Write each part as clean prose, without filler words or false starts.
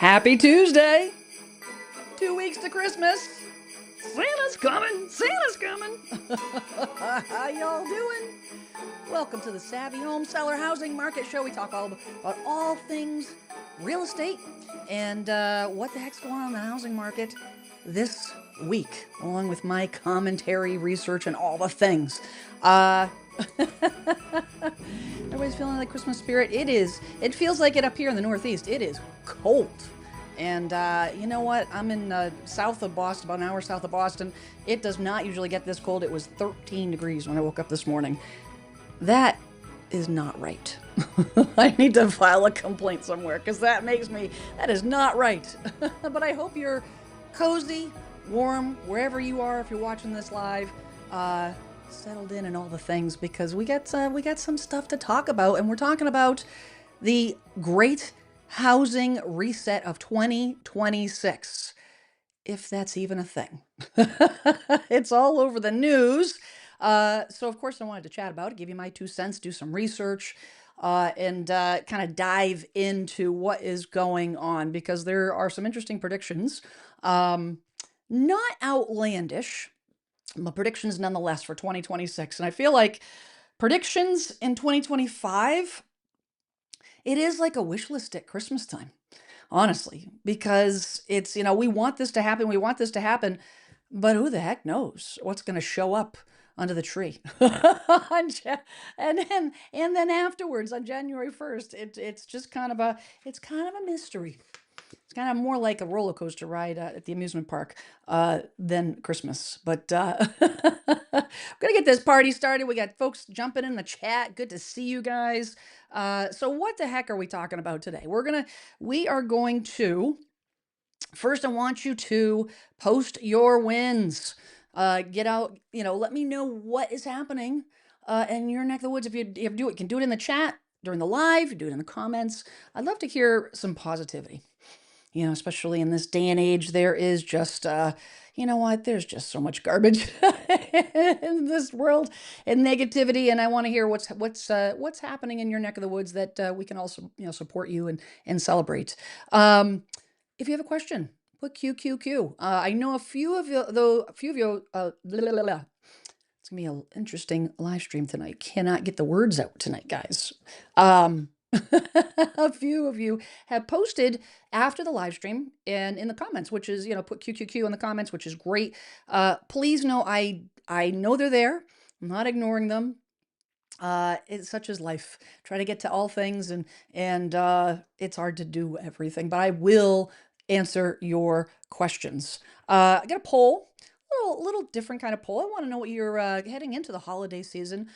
Happy Tuesday! 2 weeks to Christmas. Santa's coming! Santa's coming! How y'all doing? Welcome to the Savvy Home Seller Housing Market Show. We talk all about all things real estate and what the heck's going on in the housing market this week, along with my commentary, research, and all the things. Everybody's feeling the Christmas spirit. It feels like it up here in the Northeast. It is cold. And you know what? I'm in south of Boston, about an hour south of Boston. It does not usually get this cold. It was 13 degrees when I woke up this morning. That is not right. I need to file a complaint somewhere because that is not right. But I hope you're cozy, warm, wherever you are, if you're watching this live, settled in and all the things, because we got some stuff to talk about, and we're talking about the great housing reset of 2026, if that's even a thing. It's all over the news. So of course I wanted to chat about it, give you my 2 cents, do some research, and kind of dive into what is going on, because there are some interesting predictions. Not outlandish, but predictions nonetheless for 2026. And I feel like predictions in 2025, it is like a wish list at Christmas time, honestly, because it's, we want this to happen, but who the heck knows what's going to show up under the tree. And then afterwards on January 1st, it's just kind of a mystery. It's kind of more like a roller coaster ride at the amusement park than Christmas. But we're gonna get this party started. We got folks jumping in the chat. Good to see you guys. So what the heck are we talking about today? We are going to first. I want you to post your wins. Get out. Let me know what is happening in your neck of the woods. If you do it, you can do it in the chat during the live. Do it in the comments. I'd love to hear some positivity. Especially in this day and age, there is just, there's just so much garbage in this world and negativity. And I want to hear what's happening in your neck of the woods that we can also, support you and celebrate. If you have a question, put QQQ. I know a few of you, it's gonna be an interesting live stream tonight. Cannot get the words out tonight, guys. A few of you have posted after the live stream and in the comments, which is, put QQQ in the comments, which is great. Please know I know they're there. I'm not ignoring them. It's such as life. Try to get to all things, and it's hard to do everything, but I will answer your questions. I got a poll, little different kind of poll. I want to know what you're heading into the holiday season.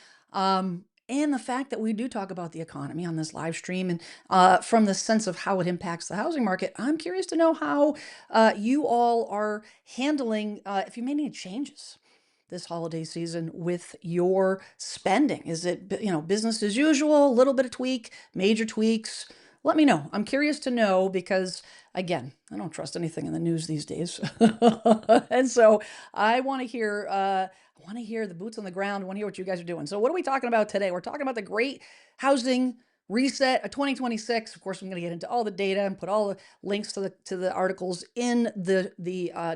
And the fact that we do talk about the economy on this live stream, and from the sense of how it impacts the housing market, I'm curious to know how you all are handling, if you made any changes this holiday season with your spending. Is it, business as usual, a little bit of tweak, major tweaks? Let me know. I'm curious to know because, again, I don't trust anything in the news these days. And so I want to hear the boots on the ground. I want to hear what you guys are doing. So what are we talking about today? We're talking about the great housing reset of 2026. Of course, I'm going to get into all the data and put all the links to the articles in the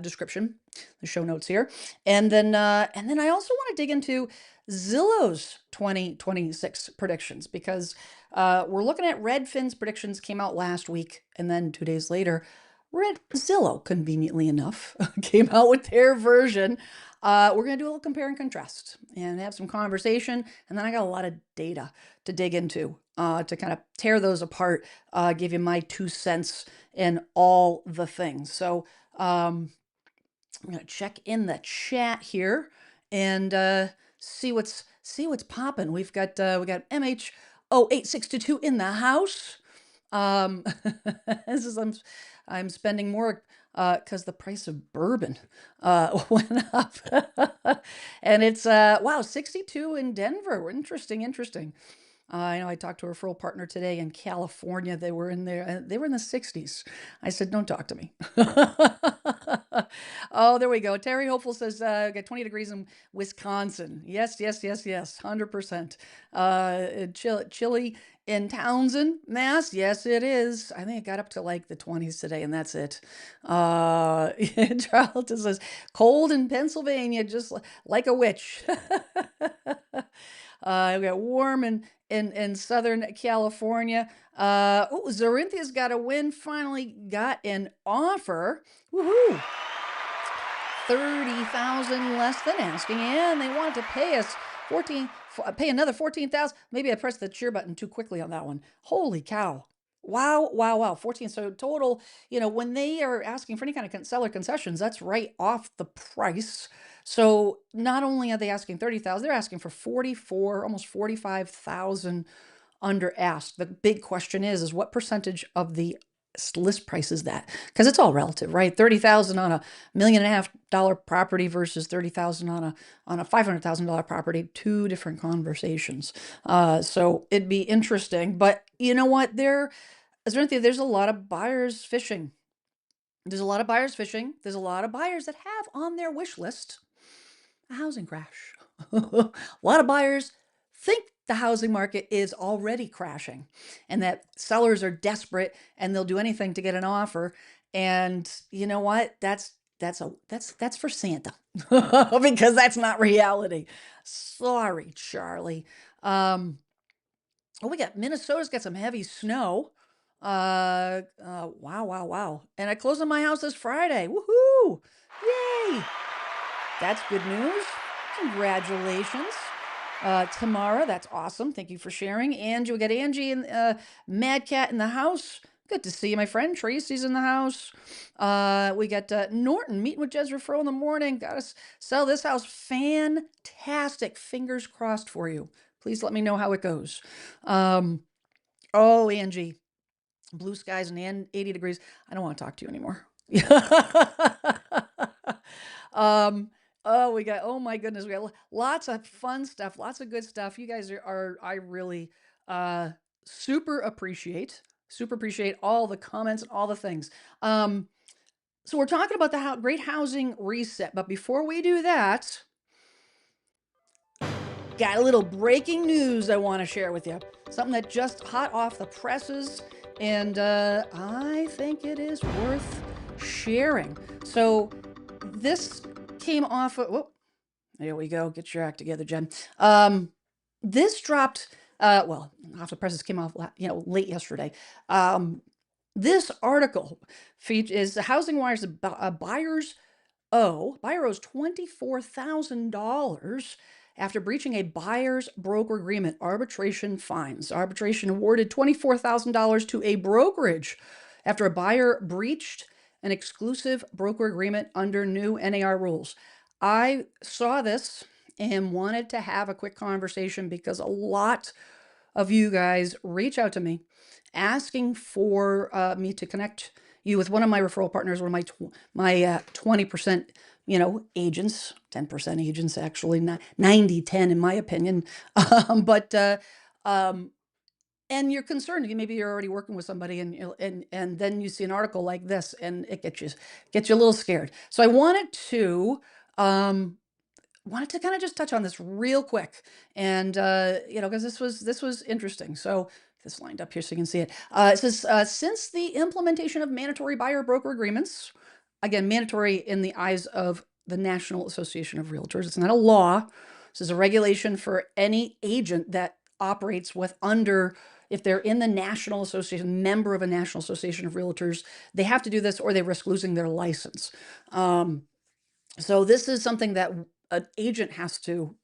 description, the show notes here. And then I also want to dig into Zillow's 2026 predictions, because we're looking at Redfin's predictions came out last week, and then 2 days later, Zillow, conveniently enough, came out with their version. We're going to do a little compare and contrast and have some conversation. And then I got a lot of data to dig into to kind of tear those apart, give you my 2 cents and all the things. So I'm going to check in the chat here and see what's popping. We got MH 08622 in the house. This is I'm spending more because the price of bourbon went up. And it's wow, 62 in Denver. Interesting. I know I talked to a referral partner today in California. They were in there, they were in the 60s. I said, don't talk to me. Oh, there we go. Terry Hopeful says, got 20 degrees in Wisconsin. Yes, yes, yes, yes, 100%. Chilly in Townsend, Mass. Yes, it is. I think it got up to like the 20s today, and that's it. Charlton says, cold in Pennsylvania, just like a witch. We got warm in Southern California. Oh, Zorinthia's got a win. Finally got an offer. Woohoo! 30,000 less than asking, and they wanted to pay us 14, pay another 14,000. Maybe I pressed the cheer button too quickly on that one. Holy cow. Wow, wow, wow. 14. So total, when they are asking for any kind of seller concessions, that's right off the price. So not only are they asking 30,000, they're asking for 44, almost 45,000 under ask. The big question is what percentage of the list price is that? Because it's all relative, right? 30,000 on $1.5 million property versus 30,000 on a $500,000 property, two different conversations. So it'd be interesting. But you know what? There's a lot of buyers fishing. There's a lot of buyers fishing. There's a lot of buyers that have on their wish list a housing crash. A lot of buyers think the housing market is already crashing and that sellers are desperate and they'll do anything to get an offer. And you know what? That's for Santa because that's not reality. Sorry, Charlie. Oh, we got Minnesota's got some heavy snow. Wow, wow, wow. And I closed on my house this Friday. Woohoo! Yay! That's good news. Congratulations. Tamara, that's awesome. Thank you for sharing. Angie, we got Angie and Mad Cat in the house. Good to see you, my friend. Tracy's in the house. We got Norton meeting with Jez Referral in the morning. Got to sell this house. Fantastic. Fingers crossed for you. Please let me know how it goes. Oh, Angie, blue skies and 80 degrees. I don't want to talk to you anymore. Oh, oh my goodness, we got lots of fun stuff, lots of good stuff. You guys I really, uh, super appreciate all the comments and all the things. So we're talking about the great housing reset, but before we do that, got a little breaking news I want to share with you. Something that just hot off the presses, and I think it is worth sharing. So this came off of, whoop, there we go. Get your act together, Jen. This dropped, well, off the presses came off, late yesterday. This article is Housing Wire's buyer owes $24,000 after breaching a buyer's broker agreement. Arbitration fines. Arbitration awarded $24,000 to a brokerage after a buyer breached an exclusive broker agreement under new NAR rules. I saw this and wanted to have a quick conversation because a lot of you guys reach out to me asking for me to connect you with one of my referral partners, one of my 20%, agents, 10% agents, actually, 90-10 in my opinion. But and you're concerned, maybe you're already working with somebody and then you see an article like this and it gets you a little scared. So I wanted to kind of just touch on this real quick and because this was interesting. So this lined up here so you can see it. It says since the implementation of mandatory buyer broker agreements, again mandatory in the eyes of the National Association of Realtors, it's not a law. This is a regulation for any agent that operates if they're in the National Association, member of a National Association of Realtors, they have to do this or they risk losing their license. So this is something that an agent has to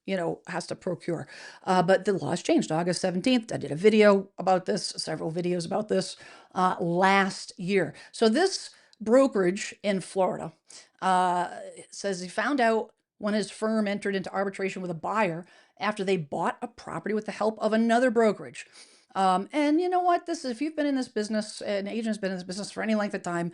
procure. But the laws changed August 17th. I did a video about this, several videos about this last year. So this brokerage in Florida says he found out when his firm entered into arbitration with a buyer after they bought a property with the help of another brokerage. And you know what? If you've been in this business, an agent's been in this business for any length of time,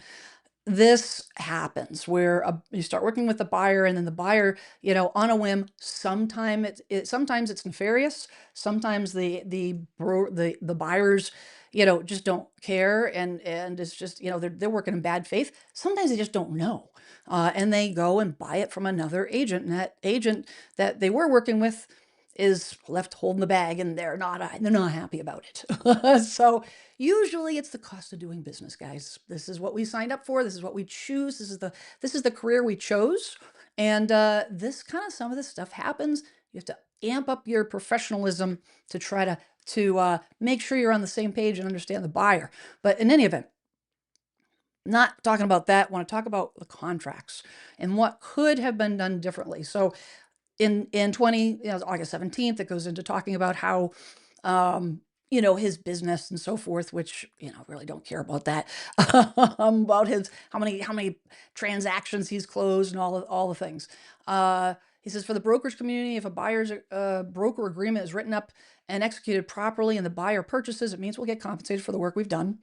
this happens where you start working with the buyer, and then the buyer, on a whim, sometimes it's nefarious. Sometimes the buyers, just don't care, and it's just, they're working in bad faith. Sometimes they just don't know, and they go and buy it from another agent, and that agent that they were working with is left holding the bag, and they're not happy about it. So usually it's the cost of doing business, guys. This is what we signed up for. This is what we choose. This is the career we chose. And some of this stuff happens. You have to amp up your professionalism to try to make sure you're on the same page and understand the buyer. But in any event, not talking about that. I want to talk about the contracts and what could have been done differently. So in August 17th, it goes into talking about how his business and so forth, which, really don't care about that. About his how many transactions he's closed and all the things. He says, for the brokerage community, if a buyer's broker agreement is written up and executed properly and the buyer purchases, it means we'll get compensated for the work we've done.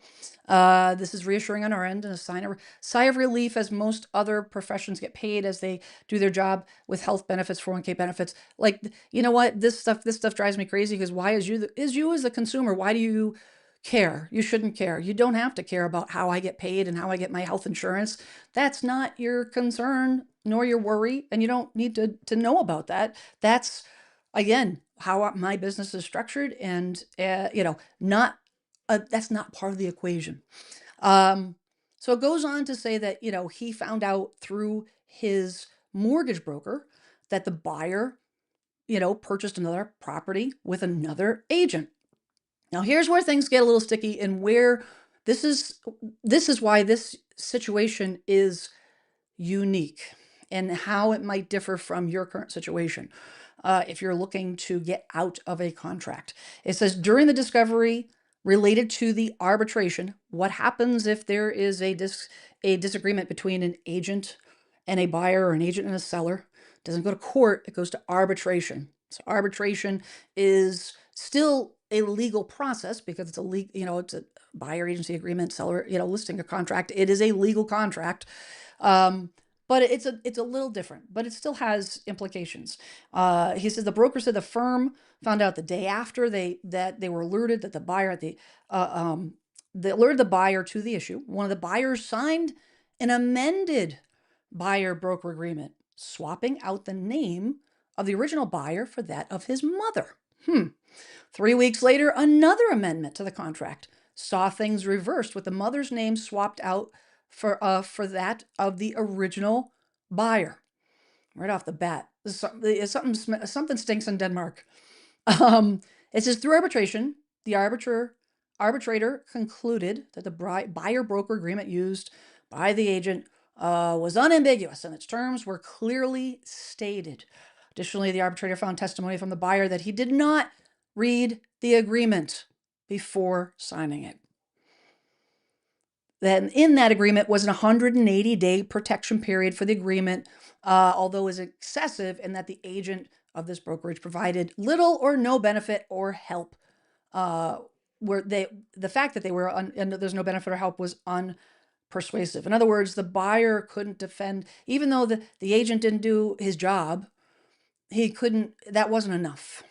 This is reassuring on our end and a sigh of relief, as most other professions get paid as they do their job with health benefits, 401k benefits. Like, you know what? This stuff drives me crazy, because why is you as the consumer, why do you care? You shouldn't care. You don't have to care about how I get paid and how I get my health insurance. That's not your concern nor your worry, and you don't need to know about that. That's, again, how my business is structured, and not that's not part of the equation. Um, so it goes on to say that, he found out through his mortgage broker that the buyer, purchased another property with another agent. Now, here's where things get a little sticky, and where this is this is why this situation is unique, and how it might differ from your current situation, if you're looking to get out of a contract. It says, during the discovery related to the arbitration, what happens if there is a disagreement between an agent and a buyer, or an agent and a seller? It doesn't go to court, it goes to arbitration. So arbitration is still a legal process, because it's a buyer agency agreement, seller, listing a contract. It is a legal contract. Um, but it's a little different, but it still has implications. He says the broker said the firm found out the day after they were alerted that the buyer at they alerted the buyer to the issue. One of the buyers signed an amended buyer broker agreement, swapping out the name of the original buyer for that of his mother. 3 weeks later, another amendment to the contract saw things reversed, with the mother's name swapped out for that of the original buyer. Right off the bat, something stinks in Denmark. It says, through arbitration, the arbitrator concluded that the buyer broker agreement used by the agent was unambiguous, and its terms were clearly stated. Additionally, the arbitrator found testimony from the buyer that he did not read the agreement before signing it. Then in that agreement was an 180-day protection period for the agreement, although is excessive in that the agent of this brokerage provided little or no benefit or help. Where the fact that they were and there's no benefit or help was unpersuasive. In other words, the buyer couldn't defend, even though the agent didn't do his job. He couldn't. That wasn't enough.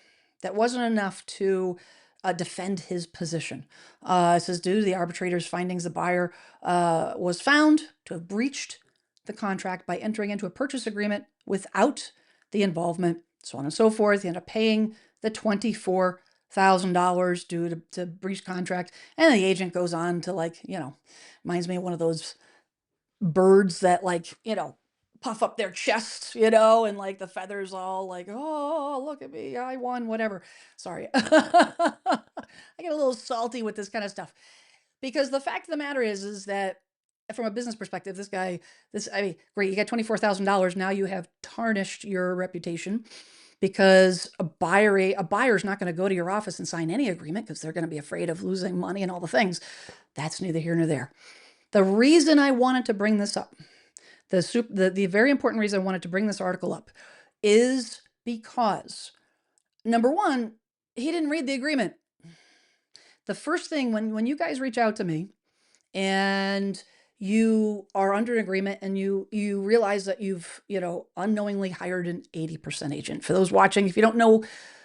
That wasn't enough to defend his position. It says, due to the arbitrator's findings, the buyer was found to have breached the contract by entering into a purchase agreement without the involvement, so on and so forth. He ended up paying the $24,000 due to breach contract, and the agent goes on to, reminds me of one of those birds that, puff up their chest, and the feathers all like, oh, look at me, I won, whatever. Sorry. I get a little salty with this kind of stuff, because the fact of the matter is that from a business perspective, great, you got $24,000. Now you have tarnished your reputation, because a buyer's not going to go to your office and sign any agreement, because they're going to be afraid of losing money and all the things. That's neither here nor there. The reason I wanted to bring this up, the very important reason I wanted to bring this article up, is because, number one, he didn't read the agreement. The first thing, when you guys reach out to me and you are under an agreement and you realize that you've, unknowingly hired an 80% agent. For those watching, if you don't know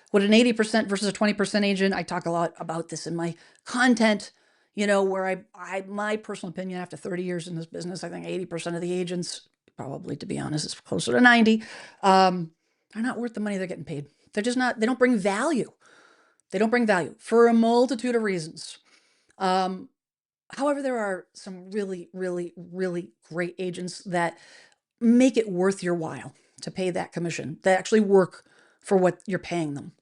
what an 80% versus a 20% agent, I talk a lot about this in my content, where my personal opinion, after 30 years in this business, I think 80% of the agents, probably, to be honest, it's closer to 90, are not worth the money they're getting paid. They're just not, they don't bring value. They don't bring value for a multitude of reasons. Um, However, there are some really, really, really great agents that make it worth your while to pay that commission, that actually work for what you're paying them.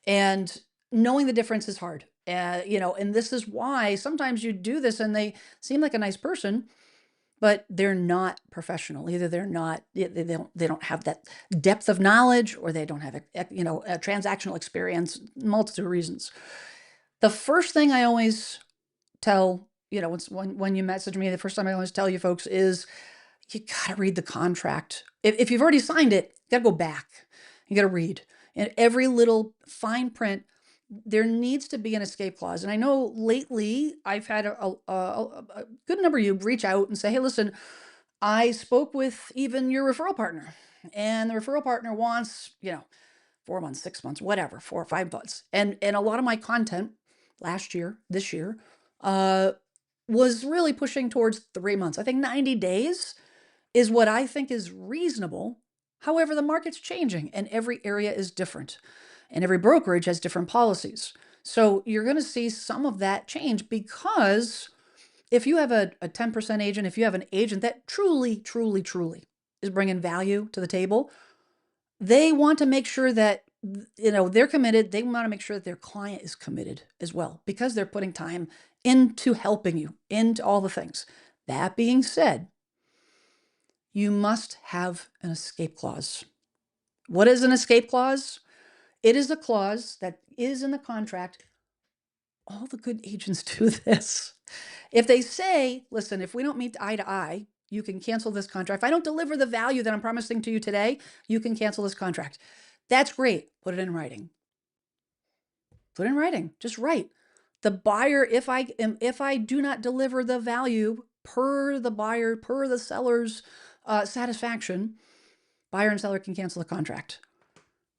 And knowing the difference is hard. And this is why sometimes you do this and they seem like a nice person, but they're not professional. Either they're not, they don't have that depth of knowledge, or they don't have a transactional experience, multitude of reasons. The first thing I always tell, when you message me, the first time I always tell you folks is, you gotta read the contract. If you've already signed it, you gotta go back. You gotta read. And every little fine print, there needs to be an escape clause. And I know lately I've had a good number of you reach out and say, hey, listen, I spoke with even your referral partner, and the referral partner wants, 4 months, 6 months, whatever, 4 or 5 months. And a lot of my content last year, this year, uh, was really pushing towards 3 months. I think 90 days is what I think is reasonable. However, the market's changing and every area is different, and every brokerage has different policies. So you're going to see some of that change, because if you have a 10% agent, if you have an agent that truly, truly, truly is bringing value to the table, they want to make sure that, they're committed. They want to make sure that their client is committed as well, because they're putting time into helping you, into all the things. That being said, you must have an escape clause. What is an escape clause? It is a clause that is in the contract. All the good agents do this. If they say, listen, if we don't meet eye to eye, you can cancel this contract. If I don't deliver the value that I'm promising to you today, you can cancel this contract. That's great. Put it in writing. Put it in writing. Just write. The buyer, if I do not deliver the value per the buyer, per the seller's satisfaction, buyer and seller can cancel the contract.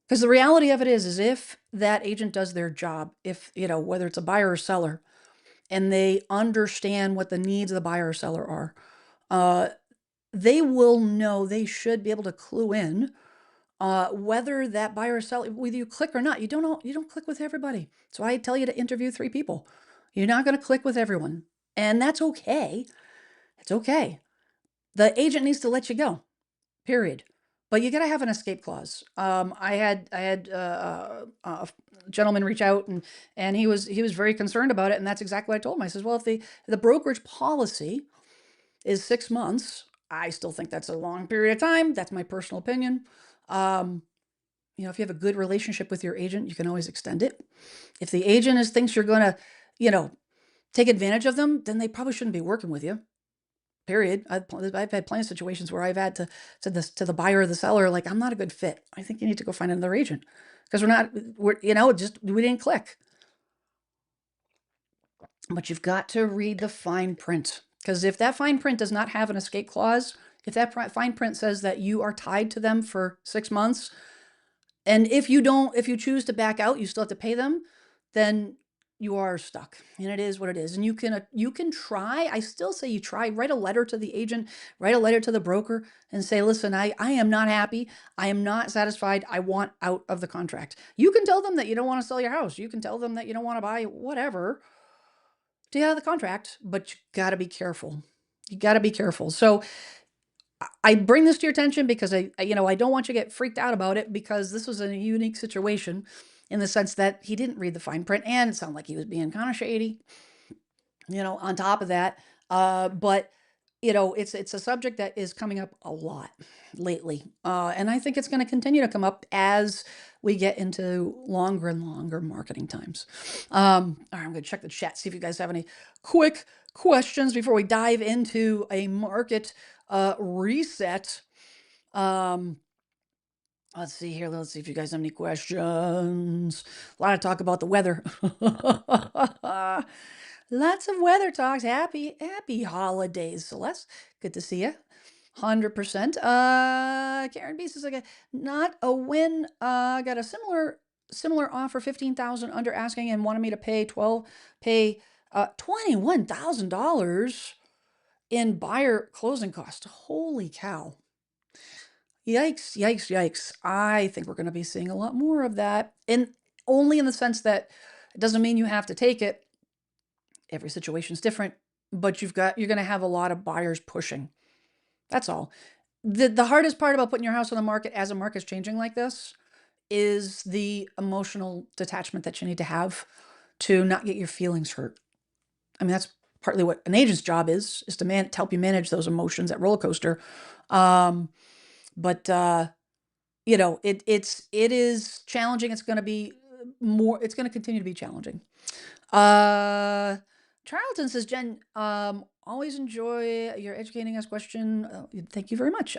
Because the reality of it is if that agent does their job, if, whether it's a buyer or seller, and they understand what the needs of the buyer or seller are, uh, they will know, they should be able to clue in whether that buyer or seller, whether you click or not. You don't click with everybody. So I tell you to interview 3 people. You're not going to click with everyone, and that's okay. It's okay. The agent needs to let you go, period. But you got to have an escape clause. I had a gentleman reach out, and he was very concerned about it, and that's exactly what I told him. I says, well, if the brokerage policy is 6 months, I still think that's a long period of time. That's my personal opinion. Um, if you have a good relationship with your agent, you can always extend it. If the agent thinks you're going to, you know, take advantage of them, then they probably shouldn't be working with you. Period. I've had plenty of situations where I've had to the buyer or the seller, like, I'm not a good fit. I think you need to go find another agent, because we didn't click. But you've got to read the fine print, because if that fine print does not have an escape clause, if that fine print says that you are tied to them for 6 months, and if you choose to back out, you still have to pay them, then you are stuck. And it is what it is. And you can try. I still say you try. Write a letter to the agent, write a letter to the broker, and say, listen, I am not happy. I am not satisfied. I want out of the contract. You can tell them that you don't want to sell your house. You can tell them that you don't want to buy whatever to get out of the contract, but you got to be careful. You got to be careful. So I bring this to your attention because I don't want you to get freaked out about it, because this was a unique situation in the sense that he didn't read the fine print, and it sounded like he was being kind of shady, on top of that. But it's a subject that is coming up a lot lately. And I think it's going to continue to come up as we get into longer and longer marketing times. All right, I'm going to check the chat, see if you guys have any quick questions before we dive into a market reset. Um, let's see here. Let's see if you guys have any questions. A lot of talk about the weather. Lots of weather talks. Happy holidays, Celeste. Good to see you. 100%. Karen B says, like, not a win. Got a similar offer, 15,000 under asking, and wanted me to pay $21,000 in buyer closing costs. Holy cow. Yikes, yikes, yikes. I think we're going to be seeing a lot more of that. And only in the sense that it doesn't mean you have to take it. Every situation's different, but you're going to have a lot of buyers pushing. That's all. The hardest part about putting your house on the market as a market's changing like this is the emotional detachment that you need to have to not get your feelings hurt. I mean, that's partly what an agent's job is to help you manage those emotions, that roller coaster. But it is challenging. It's going to be it's going to continue to be challenging. Charlton says, Jen, always enjoy your educating us question. Thank you very much.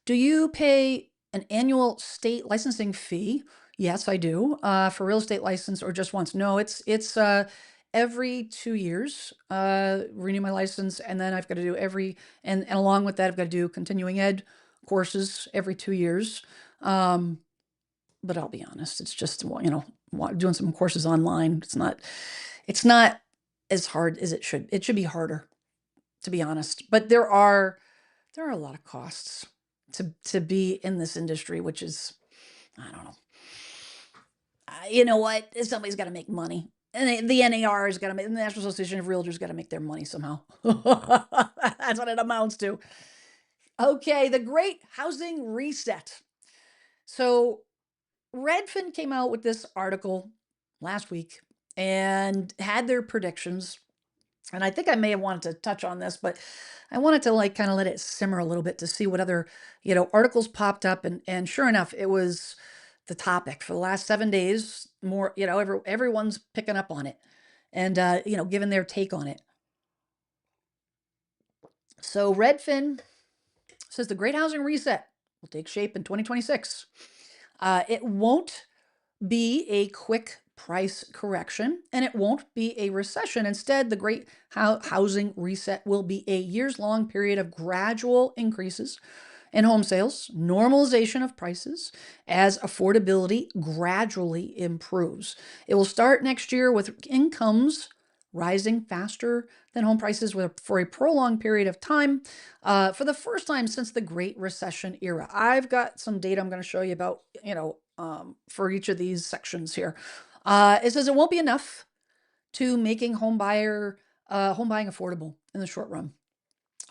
Do you pay an annual state licensing fee? Yes, I do. For real estate license, or just once? No, it's every 2 years, renew my license, and then I've got to do and along with that, I've got to do continuing ed courses every 2 years. But I'll be honest, it's just, doing some courses online. It's not as hard as it should. It should be harder, to be honest. But there are a lot of costs to be in this industry, which is, I don't know. You know what? Somebody's got to make money. And the NAR has got to make, the National Association of Realtors got to make their money somehow. That's what it amounts to. Okay, the Great Housing Reset. So Redfin came out with this article last week and had their predictions. And I think I may have wanted to touch on this, but I wanted to kind of let it simmer a little bit to see what other, articles popped up. And sure enough, it was the topic for the last 7 days. More, everyone's picking up on it and, giving their take on it. So Redfin says the Great Housing Reset will take shape in 2026. It won't be a quick price correction, and it won't be a recession. Instead, the Great Housing Reset will be a years-long period of gradual increases in home sales, normalization of prices as affordability gradually improves. It will start next year with incomes rising faster than home prices for a prolonged period of time, for the first time since the Great Recession era. I've got some data I'm going to show you about, for each of these sections here. It says it won't be enough to making home buying affordable in the short run.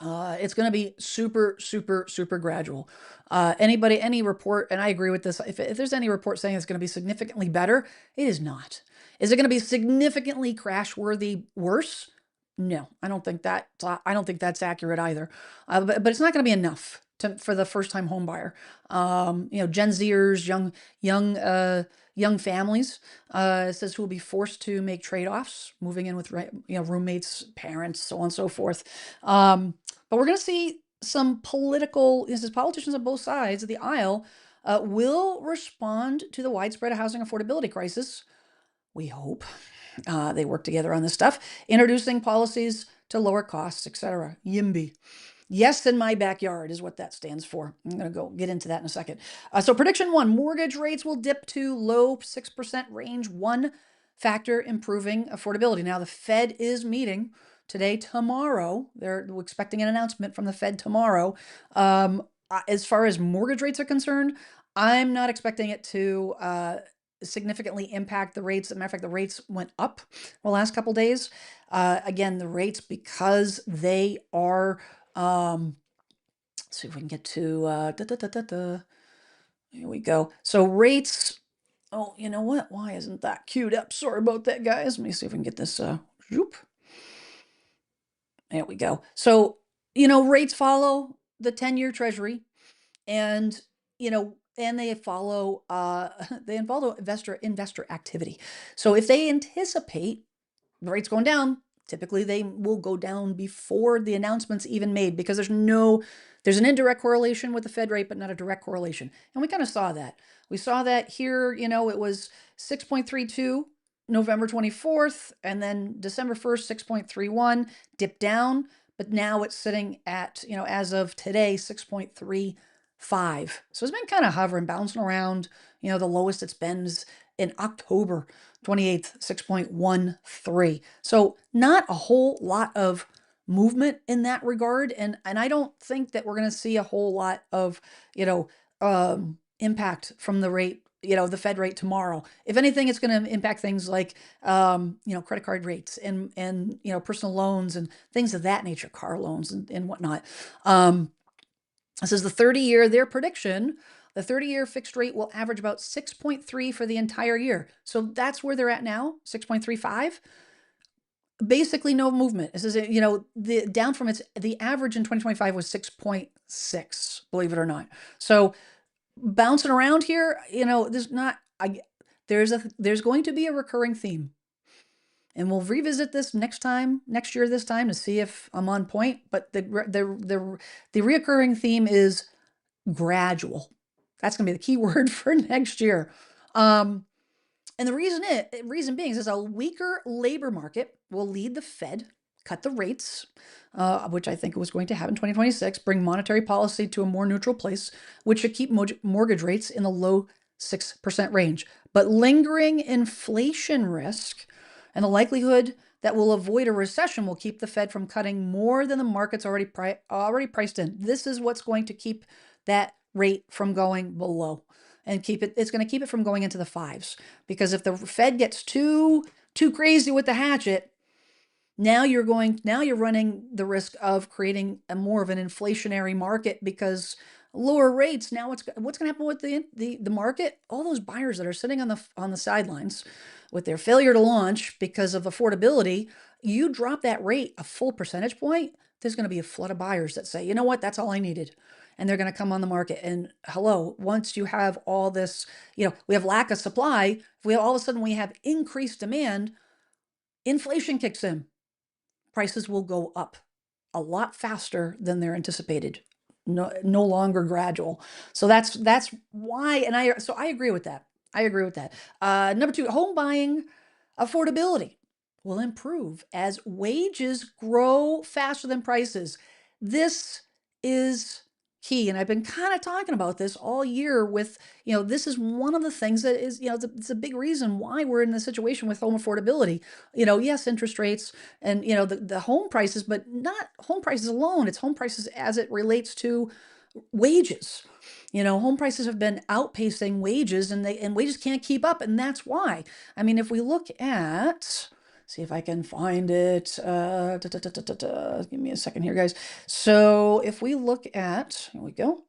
It's going to be super, super, super gradual. Any report, and I agree with this, if there's any report saying it's going to be significantly better, it is not. Is it going to be significantly crash-worthy worse? No, I don't think that's accurate either. But it's not going to be enough for the first-time home buyer. Gen Zers, young families, says who will be forced to make trade-offs, moving in with roommates, parents, so on and so forth. But we're going to see some politicians on both sides of the aisle will respond to the widespread housing affordability crisis. We hope they work together on this stuff, introducing policies to lower costs, etc. YIMBY. Yes, in my backyard is what that stands for. I'm going to go get into that in a second. So prediction 1, mortgage rates will dip to low 6% range, one factor improving affordability. Now, the Fed is meeting today, tomorrow. They're expecting an announcement from the Fed tomorrow. As far as mortgage rates are concerned, I'm not expecting it to significantly impact the rates. As a matter of fact, the rates went up the last couple days. Again, the rates, because they are, let's see if we can get to, here we go. So rates, oh, you know what? Why isn't that queued up? Sorry about that, guys. Let me see if we can get this, whoop. There we go. So, rates follow the 10-year treasury, and, and they follow investor activity. So if they anticipate the rates going down, typically they will go down before the announcement's even made, because there's an indirect correlation with the Fed rate, but not a direct correlation. And we kind of saw that. We saw that here, it was 6.32 November 24th, and then December 1st, 6.31, dipped down, but now it's sitting at, as of today, 6.35. So it's been kind of hovering, bouncing around. The lowest it's been is in October 28th, 6.13. So not a whole lot of movement in that regard. And I don't think that we're going to see a whole lot of, impact from the rate, the Fed rate tomorrow. If anything, it's going to impact things like, credit card rates and, personal loans and things of that nature, car loans and whatnot. This is the 30-year, their prediction. The 30-year fixed rate will average about 6.3 for the entire year. So that's where they're at now, 6.35. Basically no movement. This is, the down from the average in 2025 was 6.6, believe it or not. So bouncing around here, there's going to be a recurring theme. And we'll revisit this next year this time to see if I'm on point, but the reoccurring theme is gradual. That's going to be the key word for next year. And the reason being is a weaker labor market will lead the Fed cut the rates, which I think was going to happen in 2026, bring monetary policy to a more neutral place, which should keep mortgage rates in the low 6% range. But lingering inflation risk and the likelihood that we'll avoid a recession will keep the Fed from cutting more than the market's already priced in. This is what's going to keep that rate from going below and it's going to keep it from going into the fives. Because if the Fed gets too crazy with the hatchet, now you're running the risk of creating a more of an inflationary market, because lower rates, now what's going to happen with the market? All those buyers that are sitting on the sidelines with their failure to launch because of affordability, you drop that rate a full percentage point, there's going to be a flood of buyers that say, you know what, that's all I needed. And they're going to come on the market. And hello, once you have all this, we have lack of supply, if all of a sudden we have increased demand, inflation kicks in. Prices will go up a lot faster than they're anticipated. No longer gradual. So that's why, and I agree with that. Number two, home buying affordability will improve as wages grow faster than prices. This is key. And I've been kind of talking about this all year with, this is one of the things that is, it's a big reason why we're in this situation with home affordability. Yes, interest rates and, the home prices, but not home prices alone. It's home prices as it relates to wages. Home prices have been outpacing wages and wages can't keep up. And that's why. I mean, if we look at, see if I can find it. Give me a second here, guys. So if we look at, here we go.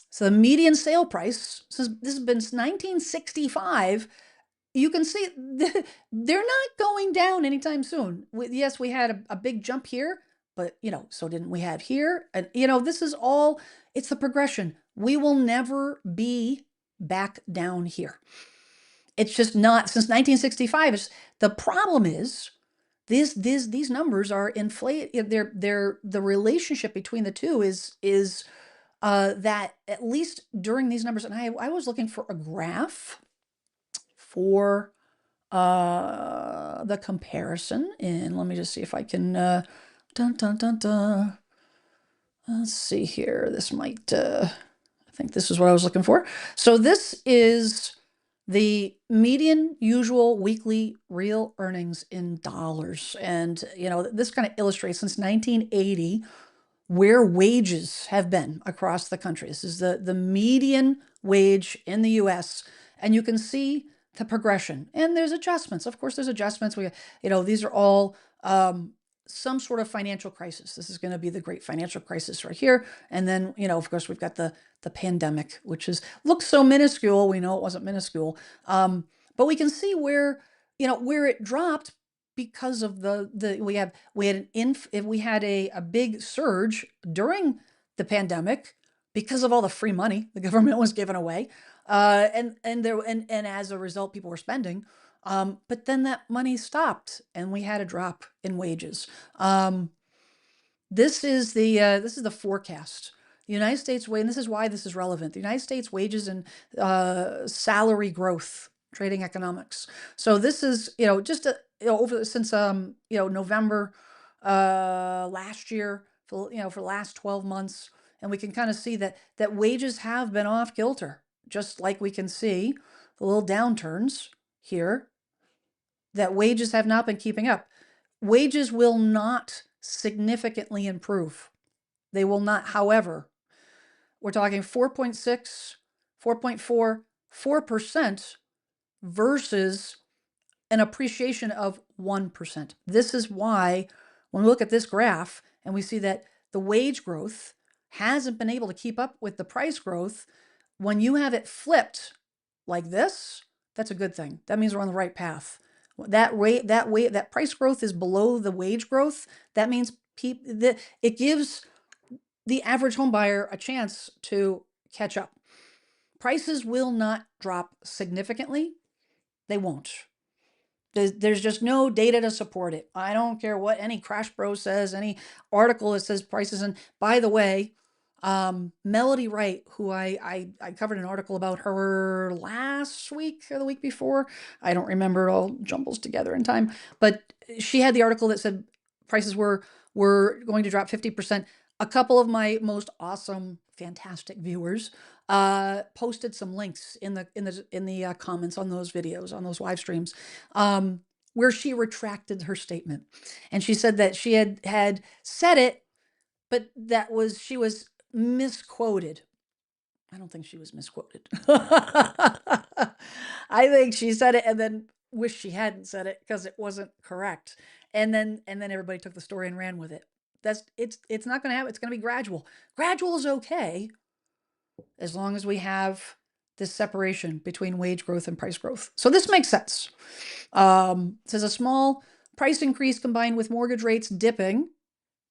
So the median sale price, this has been since 1965. You can see they're not going down anytime soon. Yes, we had a big jump here, but so didn't we have here? And this is all, it's the progression. We will never be back down here. It's just not, since 1965. The problem is these numbers are inflated. The relationship between the two is that at least during these numbers, and I was looking for a graph for the comparison, and let me just see if I can let's see here. This might I think this is what I was looking for. So this is the median usual weekly real earnings in dollars. And, this kind of illustrates since 1980 where wages have been across the country. This is the median wage in the US. And you can see the progression. And there's adjustments. Of course, there's adjustments. These are all some sort of financial crisis. This is going to be the great financial crisis right here. And then, of course, we've got the pandemic, which looks so minuscule. We know it wasn't minuscule. But we can see where it dropped because of we had a big surge during the pandemic because of all the free money the government was giving away. And as a result, people were spending. But then that money stopped and we had a drop in wages. This is the forecast. The United States and this is why this is relevant. The United States wages and salary growth trading economics. So this is, just over since November last year, for the last 12 months, and we can kind of see that wages have been off kilter, just like we can see the little downturns here, that wages have not been keeping up. Wages will not significantly improve. They will not. However, we're talking 4.6, 4.4, 4% versus an appreciation of 1%. This is why when we look at this graph and we see that the wage growth hasn't been able to keep up with the price growth, when you have it flipped like this, that's a good thing. That means we're on the right path. That price growth is below the wage growth. That means it gives the average home buyer a chance to catch up. Prices will not drop significantly. They won't. There's just no data to support it. I don't care what any Crash Bro says, any article that says prices. And by the way, Melody Wright, who I covered an article about her last week or the week before. I don't remember, it all jumbles together in time. But she had the article that said prices were going to drop 50%. A couple of my most awesome, fantastic viewers posted some links in the comments on those videos, on those live streams, where she retracted her statement, and she said that she had said it, but she was misquoted. I don't think she was misquoted. I think she said it and then wished she hadn't said it because it wasn't correct. And then everybody took the story and ran with it. It's not going to happen. It's going to be gradual. Gradual is okay as long as we have this separation between wage growth and price growth. So this makes sense. It says a small price increase combined with mortgage rates dipping,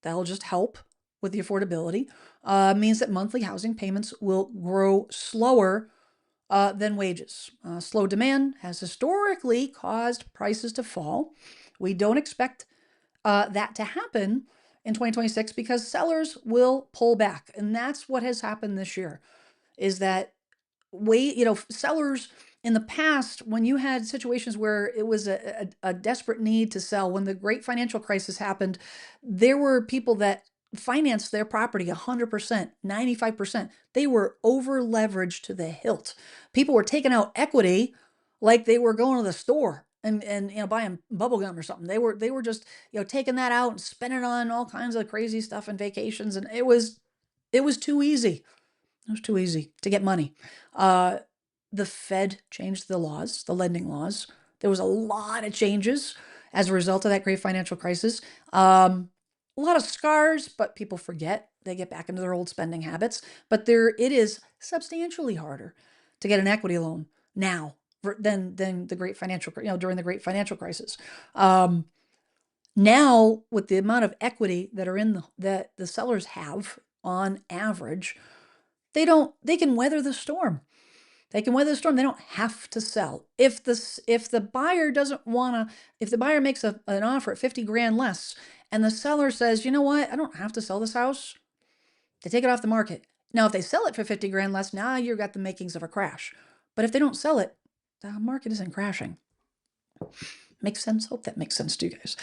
that'll just help with the affordability, means that monthly housing payments will grow slower than wages. Slow demand has historically caused prices to fall. We don't expect that to happen in 2026 because sellers will pull back. And that's what has happened this year, is that sellers in the past, when you had situations where it was a desperate need to sell, when the great financial crisis happened, there were people that financed their property 100%, 95%. They were over leveraged to the hilt. People were taking out equity like they were going to the store and buying bubble gum or something. They were just taking that out and spending on all kinds of crazy stuff and vacations, and it was too easy. It was too easy to get money. The Fed changed the laws, the lending laws. There was a lot of changes as a result of that great financial crisis. A lot of scars, but people forget. They get back into their old spending habits. But it is substantially harder to get an equity loan now than the great financial, during the great financial crisis. Now, with the amount of equity that that the sellers have on average, they can weather the storm. They can weather the storm. They don't have to sell. If the buyer doesn't want to, if the buyer makes an offer at 50 grand less and the seller says, you know what, I don't have to sell this house, they take it off the market. Now, if they sell it for 50 grand less, now you've got the makings of a crash. But if they don't sell it, the market isn't crashing. Makes sense? Hope that makes sense to you guys.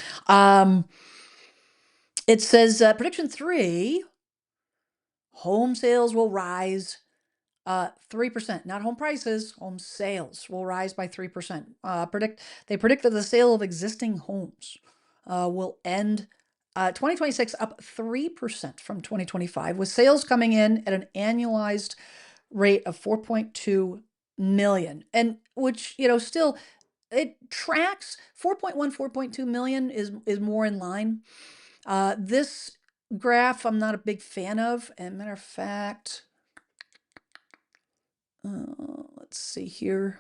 It says, prediction 3, home sales will rise 3%, not home prices, home sales will rise by 3%. They predict that the sale of existing homes will end 2026 up 3% from 2025, with sales coming in at an annualized rate of 4.2 million. And which, still it tracks 4.2 million is more in line. This graph I'm not a big fan of. And matter of fact, let's see here.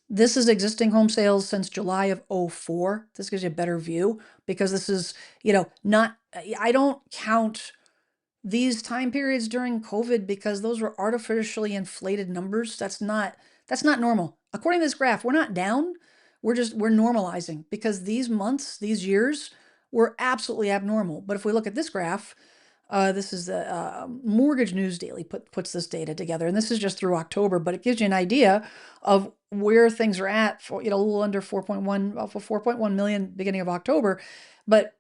This is existing home sales since July of 04. This gives you a better view because this is, I don't count these time periods during COVID because those were artificially inflated numbers. That's not normal. According to this graph, we're not down. We're normalizing because these months, these years were absolutely abnormal. But if we look at this graph, this is the Mortgage News Daily puts this data together, and this is just through October, but it gives you an idea of where things are at for, a little under 4.1, for 4.1 million beginning of October. But,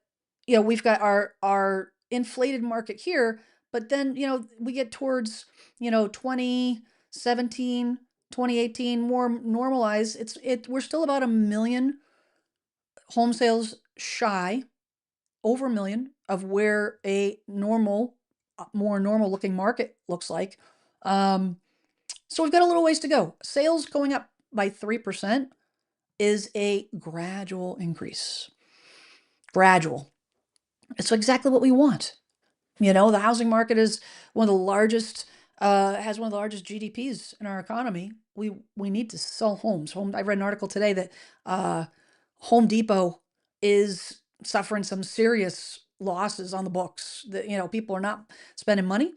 we've got our inflated market here, but then, we get towards, 2017, 2018, more normalized. We're still about a million home sales shy, over a million of where a normal, more normal looking market looks like. Um, so we've got a little ways to go. Sales going up by 3% is a gradual increase. Gradual. It's exactly what we want. The housing market is one of the largest, has one of the largest GDPs in our economy. We need to sell homes. I read an article today that Home Depot is suffering some serious losses on the books. That people are not spending money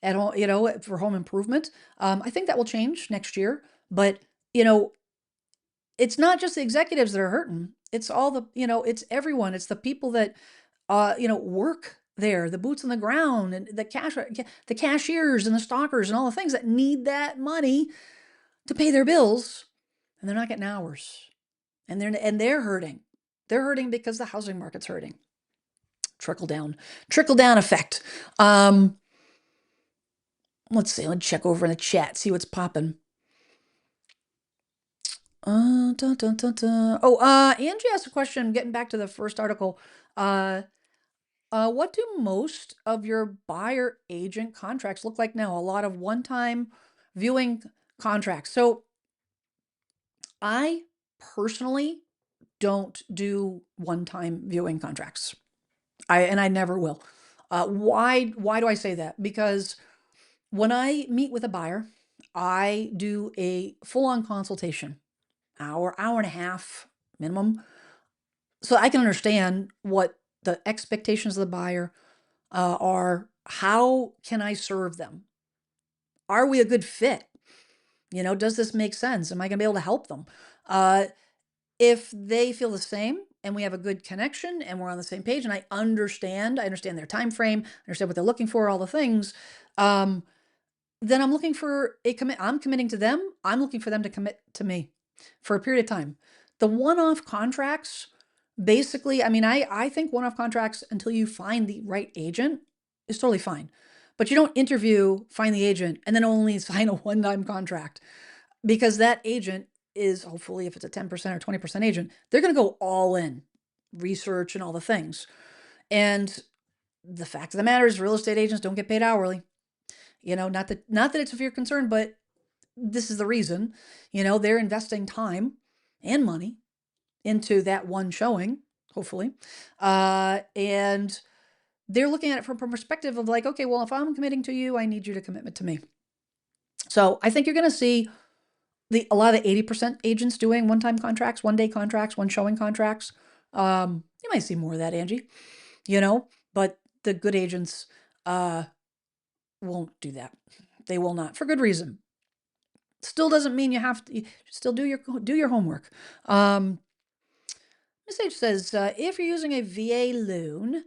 at home, for home improvement. I think that will change next year, but you know, it's not just the executives that are hurting. It's all it's everyone. It's the people that work there, the boots on the ground, and the cashiers and the stockers and all the things that need that money to pay their bills, and they're not getting hours, and they're hurting. They're hurting because the housing market's hurting. Trickle down effect. Let's see. Let's check over in the chat, see what's popping. Dun, dun, dun, dun. Oh, Angie asked a question. Getting back to the first article. What do most of your buyer agent contracts look like now? A lot of one-time viewing contracts. So I personally don't do one-time viewing contracts. I never will. Why do I say that? Because when I meet with a buyer, I do a full-on consultation, hour and a half minimum, so I can understand what the expectations of the buyer are. How can I serve them? Are we a good fit? Does this make sense? Am I going to be able to help them? If they feel the same and we have a good connection and we're on the same page and I understand their time frame, understand what they're looking for, all the things, then I'm looking for I'm committing to them. I'm looking for them to commit to me for a period of time. The one-off contracts, basically, I mean, I think one-off contracts until you find the right agent is totally fine. But you don't interview, find the agent, and then only sign a one-time contract, because that agent is, hopefully, if it's a 10% or 20% agent, they're going to go all in, research and all the things. And the fact of the matter is, real estate agents don't get paid hourly. Not that it's of your concern, but this is the reason. They're investing time and money into that one showing, hopefully. And they're looking at it from a perspective of like, okay, well, if I'm committing to you, I need you to commit to me. So I think you're going to see a lot of the 80% agents doing one-time contracts, one-day contracts, one showing contracts. You might see more of that, Angie, but the good agents won't do that. They will not, for good reason. Still doesn't mean you have to. Still do your homework. Miss H says, if you're using a VA loan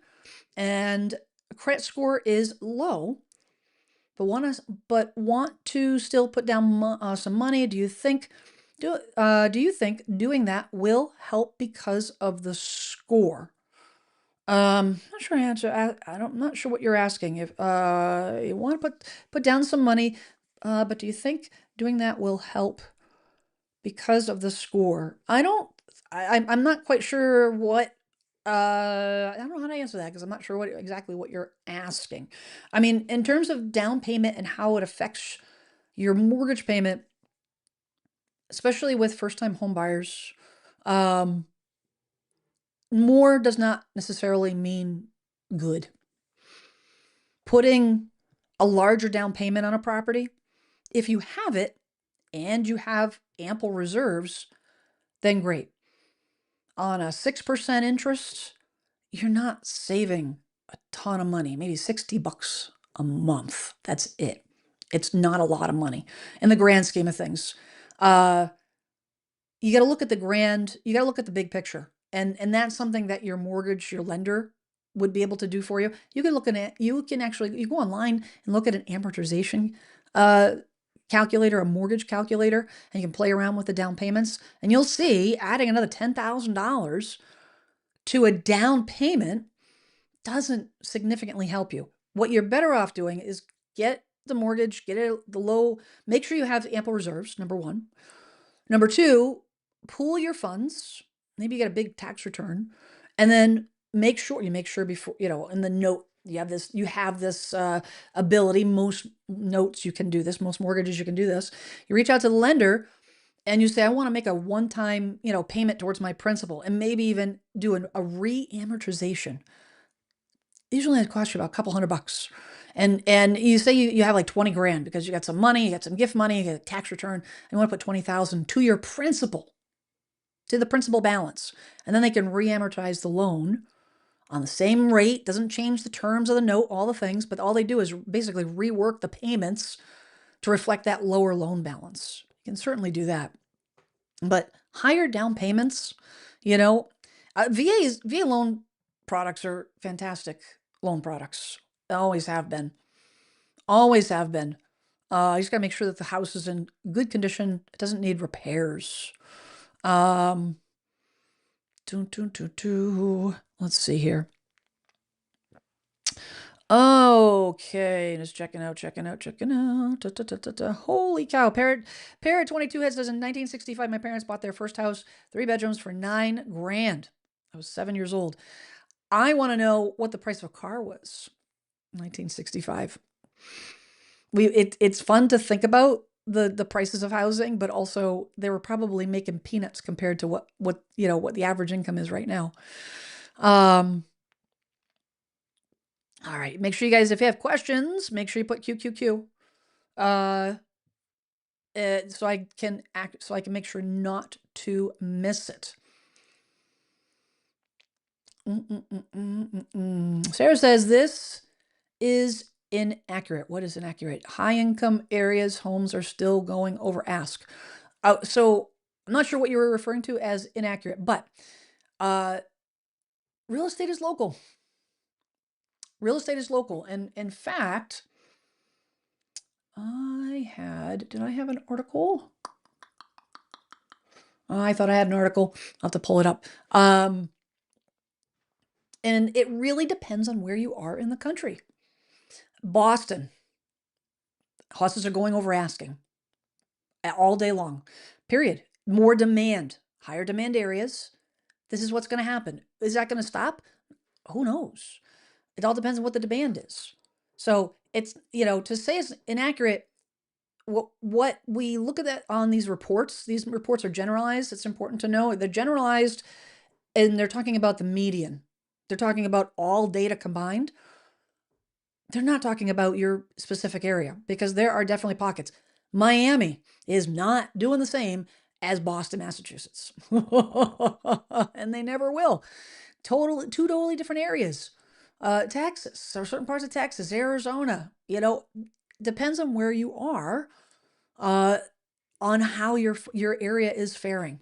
and credit score is low, but want to still put down some money, do you think doing that will help because of the score? Not sure answer. I'm not sure what you're asking. If you want to put down some money, but do you think doing that will help because of the score? I'm not quite sure what. I don't know how to answer that because I'm not sure exactly what you're asking. I mean, in terms of down payment and how it affects your mortgage payment, especially with first-time home buyers, more does not necessarily mean good. Putting a larger down payment on a property, if you have it and you have ample reserves, then great. On a 6% interest, you're not saving a ton of money, maybe $60 a month. That's it. It's not a lot of money in the grand scheme of things. You got to look at the big picture. And that's something that your lender would be able to do for you. You can go online and look at an amortization calculator, a mortgage calculator, and you can play around with the down payments, and you'll see adding another $10,000 to a down payment doesn't significantly help you. What you're better off doing is get the mortgage, get it the low, make sure you have ample reserves, number one. Number two, pool your funds. Maybe you get a big tax return, and then make sure before, in the note, you have this ability. Most notes you can do this, most mortgages you can do this. You reach out to the lender and you say, I want to make a one-time, payment towards my principal, and maybe even do a re-amortization. Usually it costs you about a couple $100. And you say you have like 20 grand because you got some money, you got some gift money, you got a tax return, and you want to put 20,000 to your principal, to the principal balance. And then they can re-amortize the loan on the same rate, doesn't change the terms of the note, all the things, but all they do is basically rework the payments to reflect that lower loan balance. You can certainly do that. But higher down payments, VA loan products are fantastic loan products. Always have been. Always have been. You just got to make sure that the house is in good condition. It doesn't need repairs. Let's see here. Okay, just checking out. Holy cow. Parrot 22 heads says in 1965, my parents bought their first house, 3 bedrooms for $9 grand. I was 7 years old. I want to know what the price of a car was in 1965. It's fun to think about the prices of housing, but also they were probably making peanuts compared to what the average income is right now. All right, make sure you guys, if you have questions, make sure you put QQQ. So I can make sure not to miss it. Sarah says this is inaccurate. What is inaccurate? High income areas homes are still going over ask. So I'm not sure what you were referring to as inaccurate, but real estate is local. Real estate is local. And in fact, did I have an article? I thought I had an article. I'll have to pull it up. And it really depends on where you are in the country. Boston, houses are going over asking all day long, period. More demand, higher demand areas. This is what's going to happen. Is that going to stop? Who knows? It all depends on what the demand is. So it's, to say it's inaccurate, what we look at that on these reports are generalized. It's important to know they're generalized, and they're talking about the median. They're talking about all data combined. They're not talking about your specific area, because there are definitely pockets. Miami is not doing the same as Boston, Massachusetts. And they never will. Two totally different areas. Texas, or certain parts of Texas, Arizona, depends on where you are, on how your area is faring.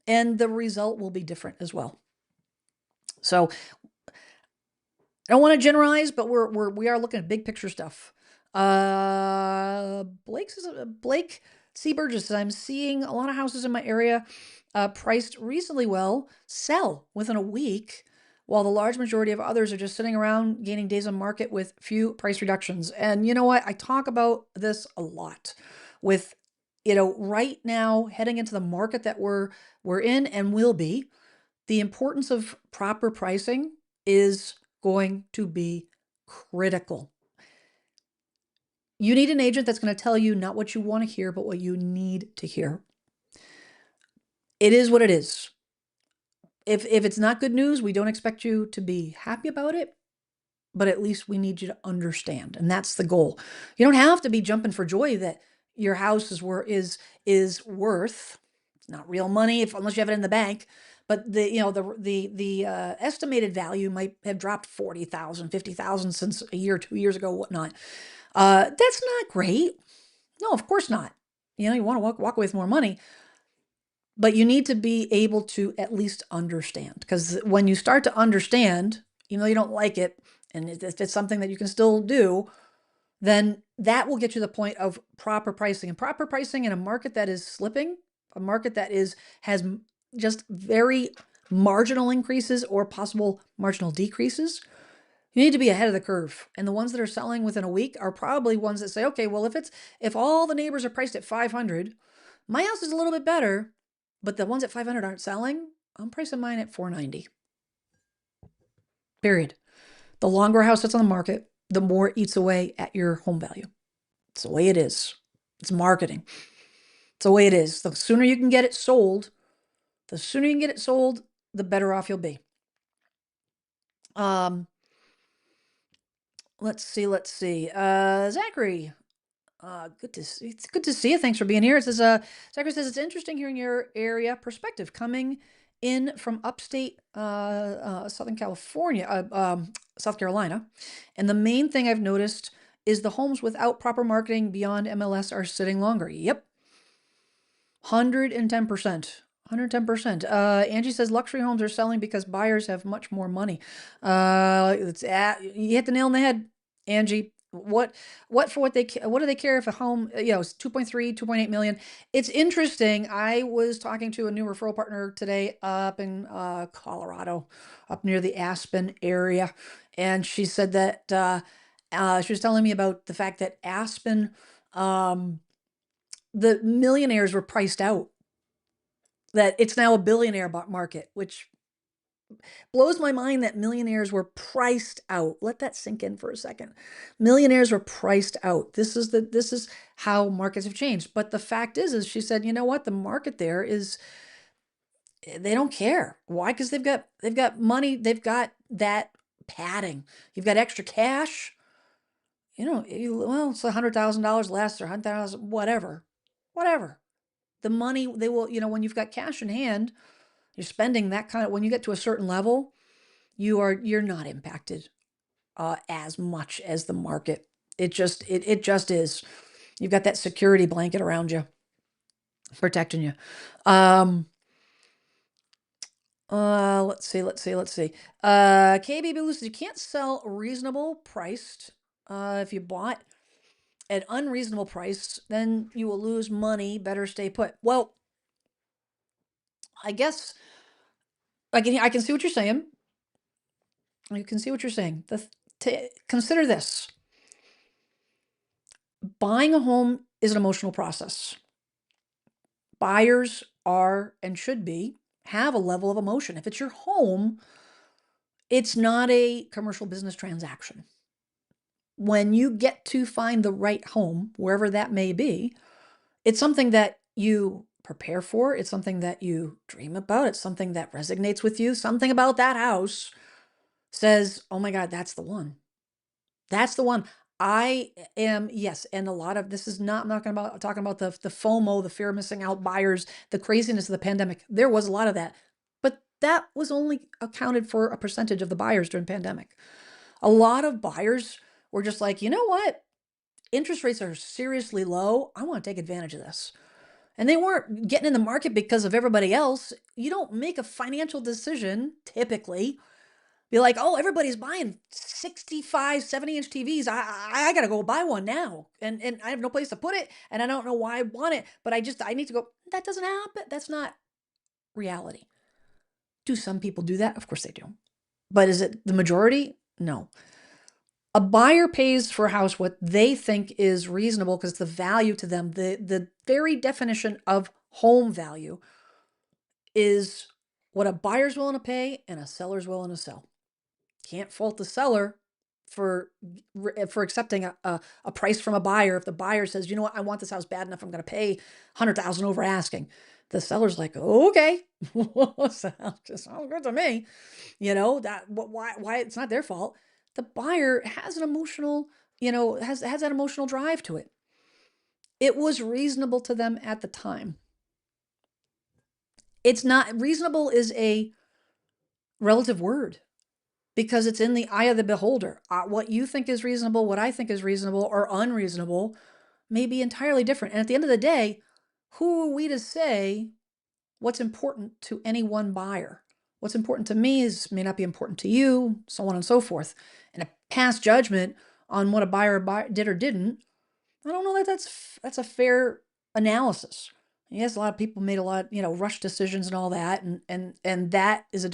And the result will be different as well. So I don't want to generalize, but we are looking at big picture stuff. Blake C. Burgess says, I'm seeing a lot of houses in my area priced reasonably well sell within a week, while the large majority of others are just sitting around gaining days on market with few price reductions. And you know what? I talk about this a lot with, right now heading into the market that we're in and will be. The importance of proper pricing is going to be critical. You need an agent that's going to tell you not what you want to hear, but what you need to hear. It is what it is. If it's not good news, we don't expect you to be happy about it, but at least we need you to understand. And that's the goal. You don't have to be jumping for joy that your house is worth, it's not real money unless you have it in the bank, but the estimated value might have dropped 40,000, 50,000 since a year, 2 years ago, whatnot. That's not great. No, of course not. You want to walk away with more money, but you need to be able to at least understand, because when you start to understand, you don't like it, and if it's something that you can still do, then that will get you to the point of proper pricing. And proper pricing in a market that is slipping, a market that has just very marginal increases or possible marginal decreases, you need to be ahead of the curve. And the ones that are selling within a week are probably ones that say, okay, well, if all the neighbors are priced at 500, my house is a little bit better, but the ones at 500 aren't selling. I'm pricing mine at 490. Period. The longer a house sits on the market, the more it eats away at your home value. It's the way it is. It's marketing. It's the way it is. The sooner you can get it sold, the better off you'll be. Let's see. Zachary, it's good to see you. Thanks for being here. It says, Zachary says, it's interesting hearing your area perspective coming in from upstate, Southern California, South Carolina. And the main thing I've noticed is the homes without proper marketing beyond MLS are sitting longer. Yep. 110%. 110%. Angie says luxury homes are selling because buyers have much more money. You hit the nail on the head, Angie. What do they care if a home, is 2.3, 2.8 million? It's interesting. I was talking to a new referral partner today up in Colorado, up near the Aspen area. And she said that she was telling me about the fact that Aspen, the millionaires were priced out, that it's now a billionaire market, which blows my mind that millionaires were priced out. Let that sink in for a second. Millionaires were priced out. This is how markets have changed. But the fact is she said, you know what? The market there is, they don't care. Why? Because they've got money, they've got that padding. You've got extra cash. It's $100,000 less or 100,000, whatever. The money they will, when you've got cash in hand, you're spending that kind of, when you get to a certain level, you're not impacted as much as the market. It just is. You've got that security blanket around you, protecting you. Let's see. KB Blue says you can't sell reasonable priced. If you bought at unreasonable price, then you will lose money. Better stay put. Well, I guess I can see what you're saying. You can see what you're saying. Consider this. Buying a home is an emotional process. Buyers are and should have a level of emotion. If it's your home, it's not a commercial business transaction. When you get to find the right home, wherever that may be, it's something that you prepare for. It's something that you dream about. It's something that resonates with you. Something about that house says, oh my God, that's the one. That's the one. I am, yes, and a lot of this is not, I'm not talking about the FOMO, the fear of missing out buyers, the craziness of the pandemic. There was a lot of that, but that was only accounted for a percentage of the buyers during the pandemic. A lot of buyers were just like, you know what? Interest rates are seriously low. I want to take advantage of this. And they weren't getting in the market because of everybody else. You don't make a financial decision typically be like, oh, everybody's buying 65, 70-inch TVs. I got to go buy one now. And I have no place to put it. And I don't know why I want it. But I need to go. That doesn't happen. That's not reality. Do some people do that? Of course they do. But is it the majority? No. A buyer pays for a house what they think is reasonable because it's the value to them. The very definition of home value is what a buyer's willing to pay and a seller's willing to sell. Can't fault the seller for accepting a price from a buyer. If the buyer says, you know what, I want this house bad enough, I'm going to pay 100,000 over asking. The seller's like, okay, sounds good to me. Why it's not their fault. The buyer has an emotional, has that emotional drive to it. It was reasonable to them at the time. It's not reasonable is a relative word, because it's in the eye of the beholder. What you think is reasonable, what I think is reasonable or unreasonable may be entirely different. And at the end of the day, who are we to say what's important to any one buyer? What's important to me may not be important to you, so on and so forth. And a pass judgment on what a buyer did or didn't, I don't know that that's a fair analysis. Yes, a lot of people made a lot, rush decisions and all that, and that is a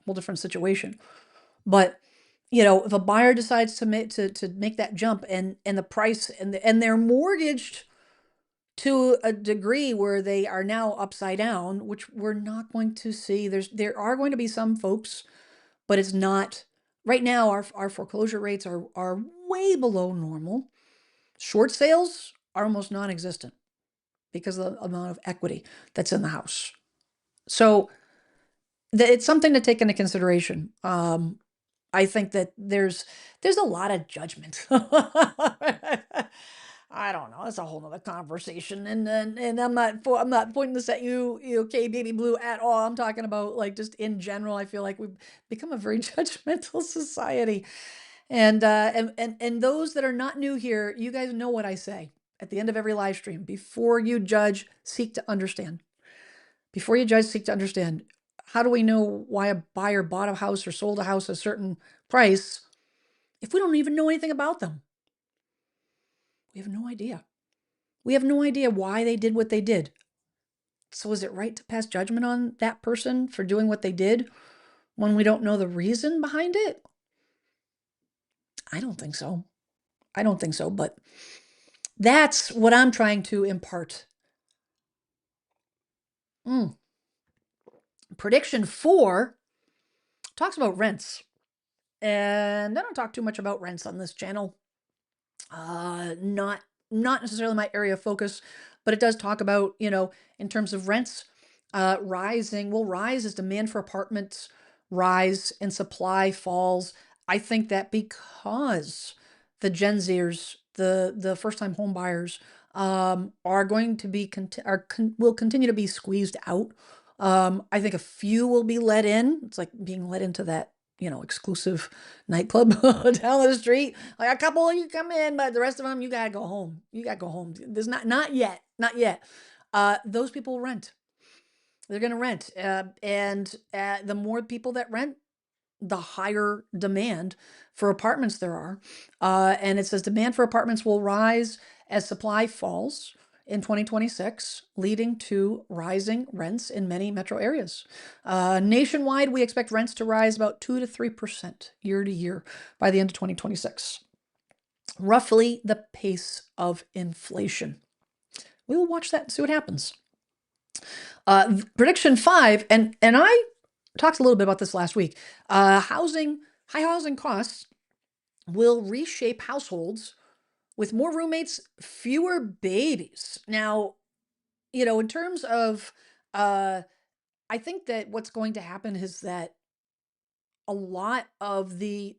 whole different situation. But if a buyer decides to make that jump, and the price, and they're mortgaged to a degree where they are now upside down, which we're not going to see. There are going to be some folks, but it's not right now. Our foreclosure rates are way below normal. Short sales are almost non-existent because of the amount of equity that's in the house. So it's something to take into consideration. I think that there's a lot of judgment. I don't know. That's a whole nother conversation, and I'm not pointing this at you, okay, baby blue, at all. I'm talking about, like, just in general. I feel like we've become a very judgmental society, and those that are not new here, you guys know what I say at the end of every live stream: before you judge, seek to understand. Before you judge, seek to understand. How do we know why a buyer bought a house or sold a house a certain price if we don't even know anything about them? We have no idea. We have no idea why they did what they did. So is it right to pass judgment on that person for doing what they did when we don't know the reason behind it? I don't think so. I don't think so, but that's what I'm trying to impart. Mm. Prediction 4 talks about rents. And I don't talk too much about rents on this channel. Not necessarily my area of focus, but it does talk about, in terms of rents, will rise as demand for apartments rise and supply falls. I think that because the Gen Zers, the first time home buyers, are going to be will continue to be squeezed out. I think a few will be let in. It's like being let into that, exclusive nightclub down the street. Like, a couple of you come in, but the rest of them, you gotta go home. You gotta go home. There's not yet, not yet. Those people rent. They're gonna rent, and the more people that rent, the higher demand for apartments there are. And it says demand for apartments will rise as supply falls in 2026, leading to rising rents in many metro areas. Nationwide, we expect rents to rise about 2 to 3% year to year by the end of 2026, roughly the pace of inflation. We will watch that and see what happens. Prediction 5, and I talked a little bit about this last week. High housing costs will reshape households with more roommates, fewer babies. Now, in terms of, I think that what's going to happen is that a lot of the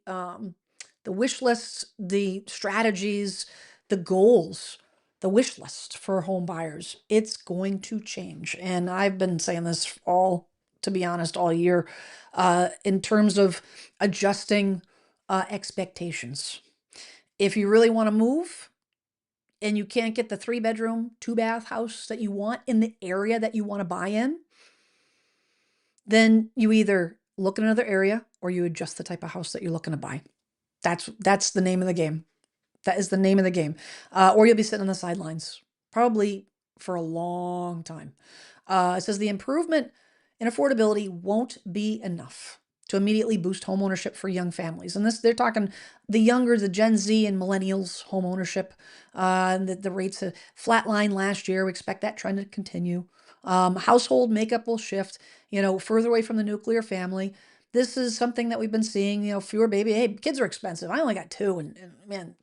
wish lists, the strategies, the goals, the wish list for home buyers, it's going to change. And I've been saying this to be honest, all year, in terms of adjusting expectations. If you really want to move and you can't get the 3-bedroom, 2-bath house that you want in the area that you want to buy in, then you either look in another area or you adjust the type of house that you're looking to buy. That's the name of the game. That is the name of the game. Or you'll be sitting on the sidelines, probably for a long time. It says the improvement in affordability won't be enough to immediately boost homeownership for young families. And they're talking the Gen Z and millennials homeownership. The rates have flatlined last year. We expect that trend to continue. Household makeup will shift, further away from the nuclear family. This is something that we've been seeing, fewer baby. Hey, kids are expensive. I only got 2, and man,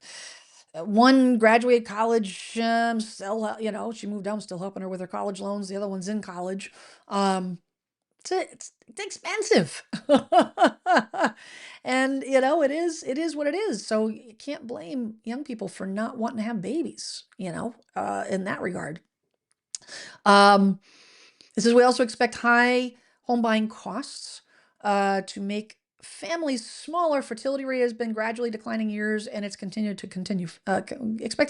one graduated college, still, she moved out, still helping her with her college loans. The other one's in college. It's expensive. And it is what it is. So you can't blame young people for not wanting to have babies, in that regard. This is, we also expect high home buying costs to make families smaller. Fertility rate has been gradually declining years, and it's expected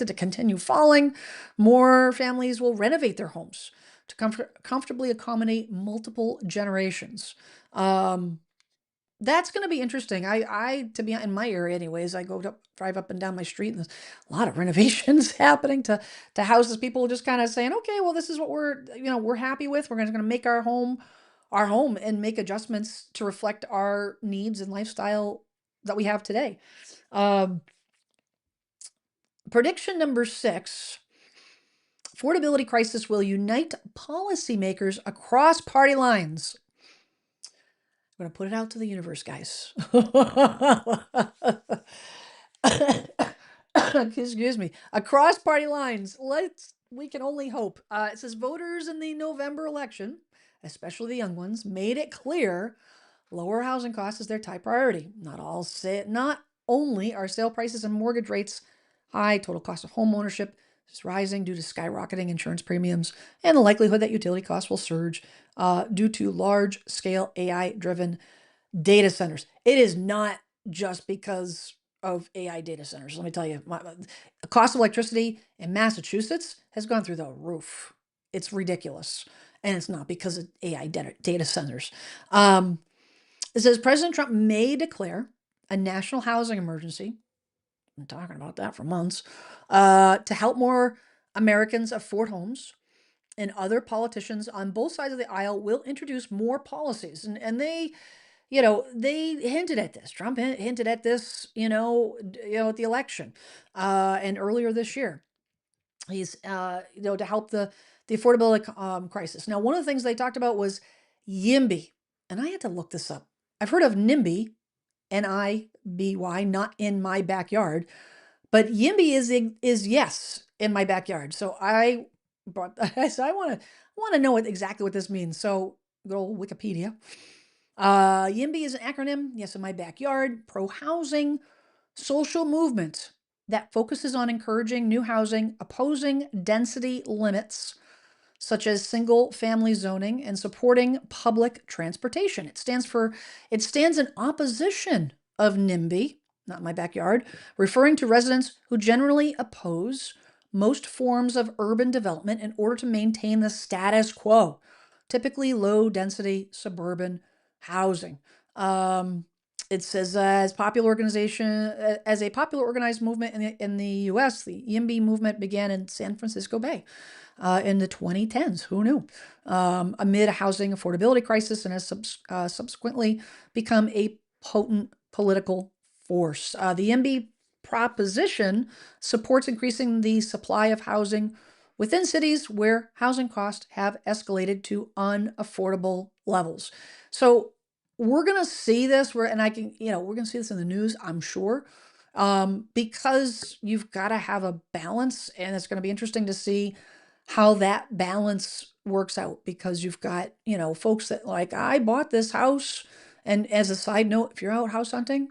to continue falling. More families will renovate their homes to comfortably accommodate multiple generations. That's going to be interesting. To be in my area anyways, I drive up and down my street and there's a lot of renovations happening to houses. People just kind of saying, okay, well, this is what we're happy with. We're going to make our home and make adjustments to reflect our needs and lifestyle that we have today. Um, Prediction number 6, affordability crisis will unite policymakers across party lines. I'm going to put it out to the universe, guys. Excuse me. Across party lines, we can only hope. It says voters in the November election, especially the young ones, made it clear lower housing costs is their top priority. Not only are sale prices and mortgage rates high, total cost of home ownership is rising due to skyrocketing insurance premiums and the likelihood that utility costs will surge due to large scale AI driven data centers. It is not just because of AI data centers. Let me tell you, the cost of electricity in Massachusetts has gone through the roof. It's ridiculous. And it's not because of AI data centers. It says President Trump may declare a national housing emergency. I'm talking about that for months, to help more Americans afford homes. And other politicians on both sides of the aisle will introduce more policies. And they hinted at this. Trump hinted at this, at the election, and earlier this year. He's, to help the affordability crisis. Now, one of the things they talked about was YIMBY, and I had to look this up. I've heard of NIMBY, NIBY, not in my backyard, but YIMBY is yes in my backyard. So I brought. So I want to know exactly what this means. So good old Wikipedia. YIMBY is an acronym, yes, in my backyard, pro housing social movement that focuses on encouraging new housing, opposing density limits, such as single family zoning, and supporting public transportation. It stands in opposition of NIMBY, not my backyard, referring to residents who generally oppose most forms of urban development in order to maintain the status quo, typically low density suburban housing. It says as a popular organized movement in the U.S., the YIMBY movement began in San Francisco Bay in the 2010s. Who knew? Amid a housing affordability crisis, and has subsequently become a potent political force. The YIMBY proposition supports increasing the supply of housing within cities where housing costs have escalated to unaffordable levels. So we're gonna see this where, and we're gonna see this in the news, I'm sure, because you've got to have a balance, and it's going to be interesting to see how that balance works out, because you've got, folks that like, I bought this house. And as a side note, if you're out house hunting,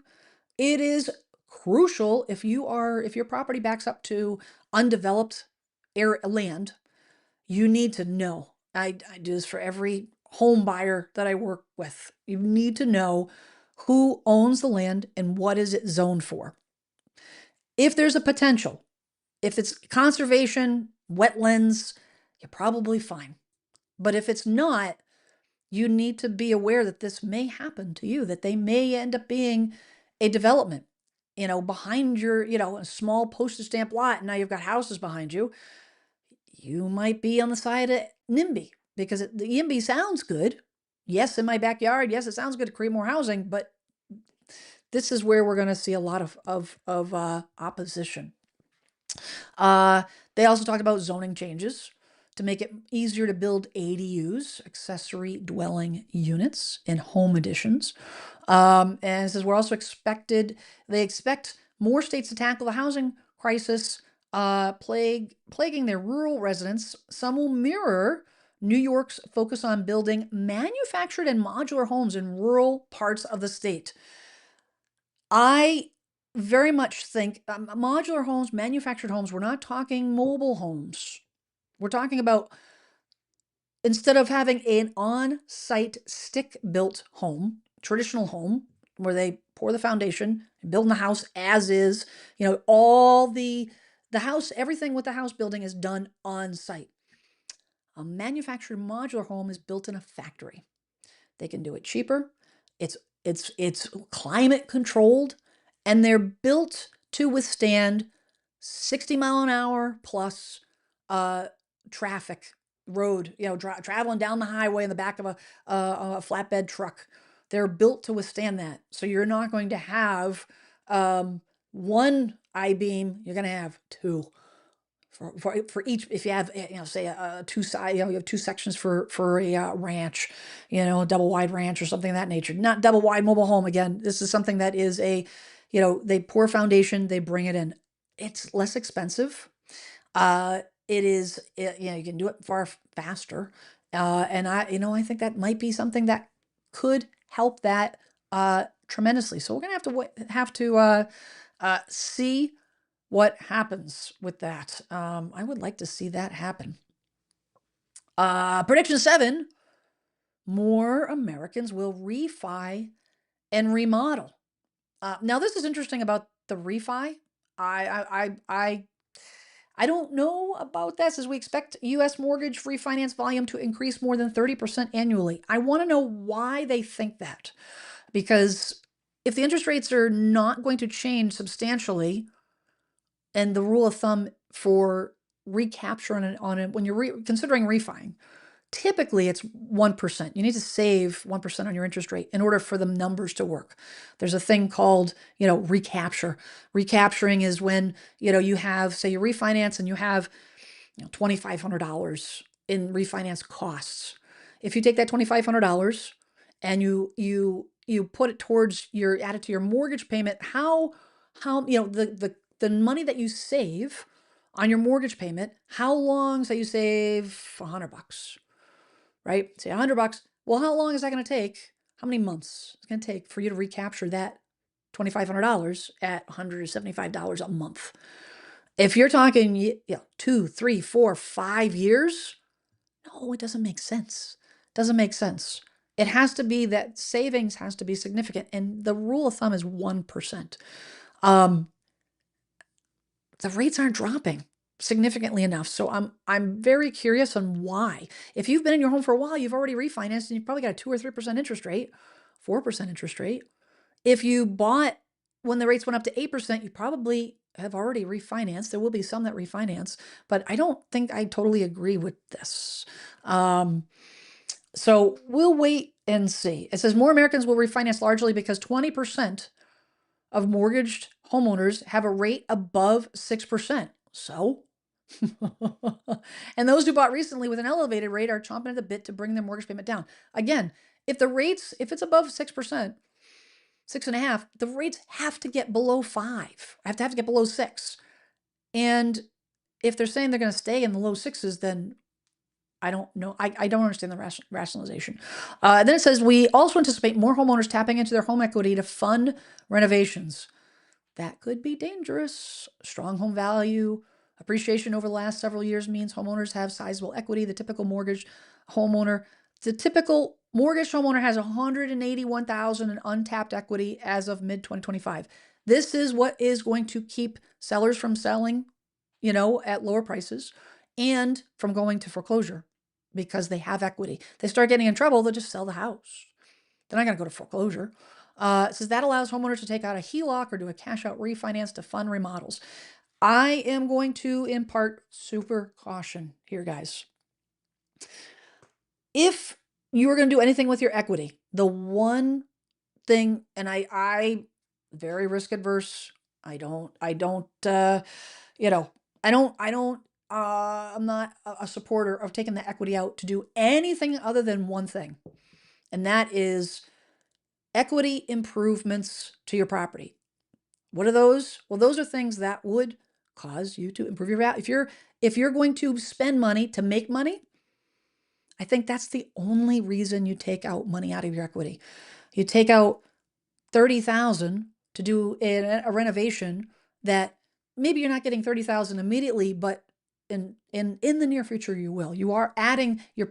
it is crucial if your property backs up to undeveloped land, you need to know. I do this for every home buyer that I work with. You need to know who owns the land and what is it zoned for. If there's a potential, if it's conservation, wetlands, you're probably fine. But if it's not, you need to be aware that this may happen to you, that they may end up being a development, behind your, a small postage stamp lot, and now you've got houses behind you. You might be on the side of NIMBY, because the YIMBY sounds good. Yes, in my backyard. Yes, it sounds good to create more housing, but this is where we're going to see a lot of opposition. They also talked about zoning changes to make it easier to build ADUs, accessory dwelling units, and home additions. And it says they expect more states to tackle the housing crisis plaguing their rural residents. Some will mirror New York's focus on building manufactured and modular homes in rural parts of the state. I very much think modular homes, manufactured homes, we're not talking mobile homes. We're talking about, instead of having an on site stick built home, traditional home, where they pour the foundation and build the house as is, all the house, everything with the house building is done on site. A manufactured modular home is built in a factory. They can do it cheaper. It's It's climate controlled, and they're built to withstand 60 mile an hour plus uh, traffic road, traveling down the highway in the back of a flatbed truck. They're built to withstand that. So you're not going to have one I-beam, you're going to have two for each. If you have, say two side, you have two sections for a ranch, a double wide ranch or something of that nature. Not double wide mobile home. Again, this is something that is they pour foundation, they bring it in. It's less expensive. It is, you can do it far faster. And I think that might be something that could help that tremendously. So we're gonna have to see what happens with that. I would like to see that happen. Prediction 7: more Americans will refi and remodel. Now this is interesting about the refi. I don't know about this, as we expect U.S. mortgage refinance volume to increase more than 30% annually. I want to know why they think that, because if the interest rates are not going to change substantially, and the rule of thumb for recapture on it when you're considering refining, typically it's 1%. You need to save 1% on your interest rate in order for the numbers to work. There's a thing called, recapture. Recapturing is when, you have, say you refinance and you have, $2,500 in refinance costs. If you take that $2,500 and you put it towards add it to your mortgage payment, how the money that you save on your mortgage payment, how long say you save $100, right? Say $100. Well, how long is that going to take? How many months it's going to take for you to recapture that $2,500 at $175 a month? If you're talking, 2, 3, 4, 5 years, no, it doesn't make sense. Doesn't make sense. It has to be that savings has to be significant, and the rule of thumb is 1%. The rates aren't dropping significantly enough. So I'm very curious on why. If you've been in your home for a while, you've already refinanced and you've probably got a 2 or 3% interest rate, 4% interest rate. If you bought when the rates went up to 8%, you probably have already refinanced. There will be some that refinance, but I don't think I totally agree with this. So we'll wait and see. It says more Americans will refinance largely because 20% of mortgaged homeowners have a rate above 6%. So, and those who bought recently with an elevated rate are chomping at the bit to bring their mortgage payment down. Again, if it's above 6%, 6.5%, the rates have to get below 5. Have to get below 6. And if they're saying they're going to stay in the low 6s, then I don't know. I don't understand the rationalization. Then it says, we also anticipate more homeowners tapping into their home equity to fund renovations. That could be dangerous. Strong home value appreciation over the last several years means homeowners have sizable equity. The typical mortgage homeowner has $181,000 in untapped equity as of mid-2025. This is what is going to keep sellers from selling, at lower prices and from going to foreclosure, because they have equity. They start getting in trouble, they'll just sell the house. They're not going to go to foreclosure. It says that allows homeowners to take out a HELOC or do a cash out refinance to fund remodels. I am going to impart super caution here, guys. If you are going to do anything with your equity, the one thing, and I very risk adverse. I'm not a supporter of taking the equity out to do anything other than one thing. And that is equity improvements to your property. What are those? Well, those are things that would cause you to improve your value. If you're going to spend money to make money, I think that's the only reason you take out money out of your equity. You take out $30,000 to do a renovation that maybe you're not getting $30,000 immediately, but in the near future you will. You're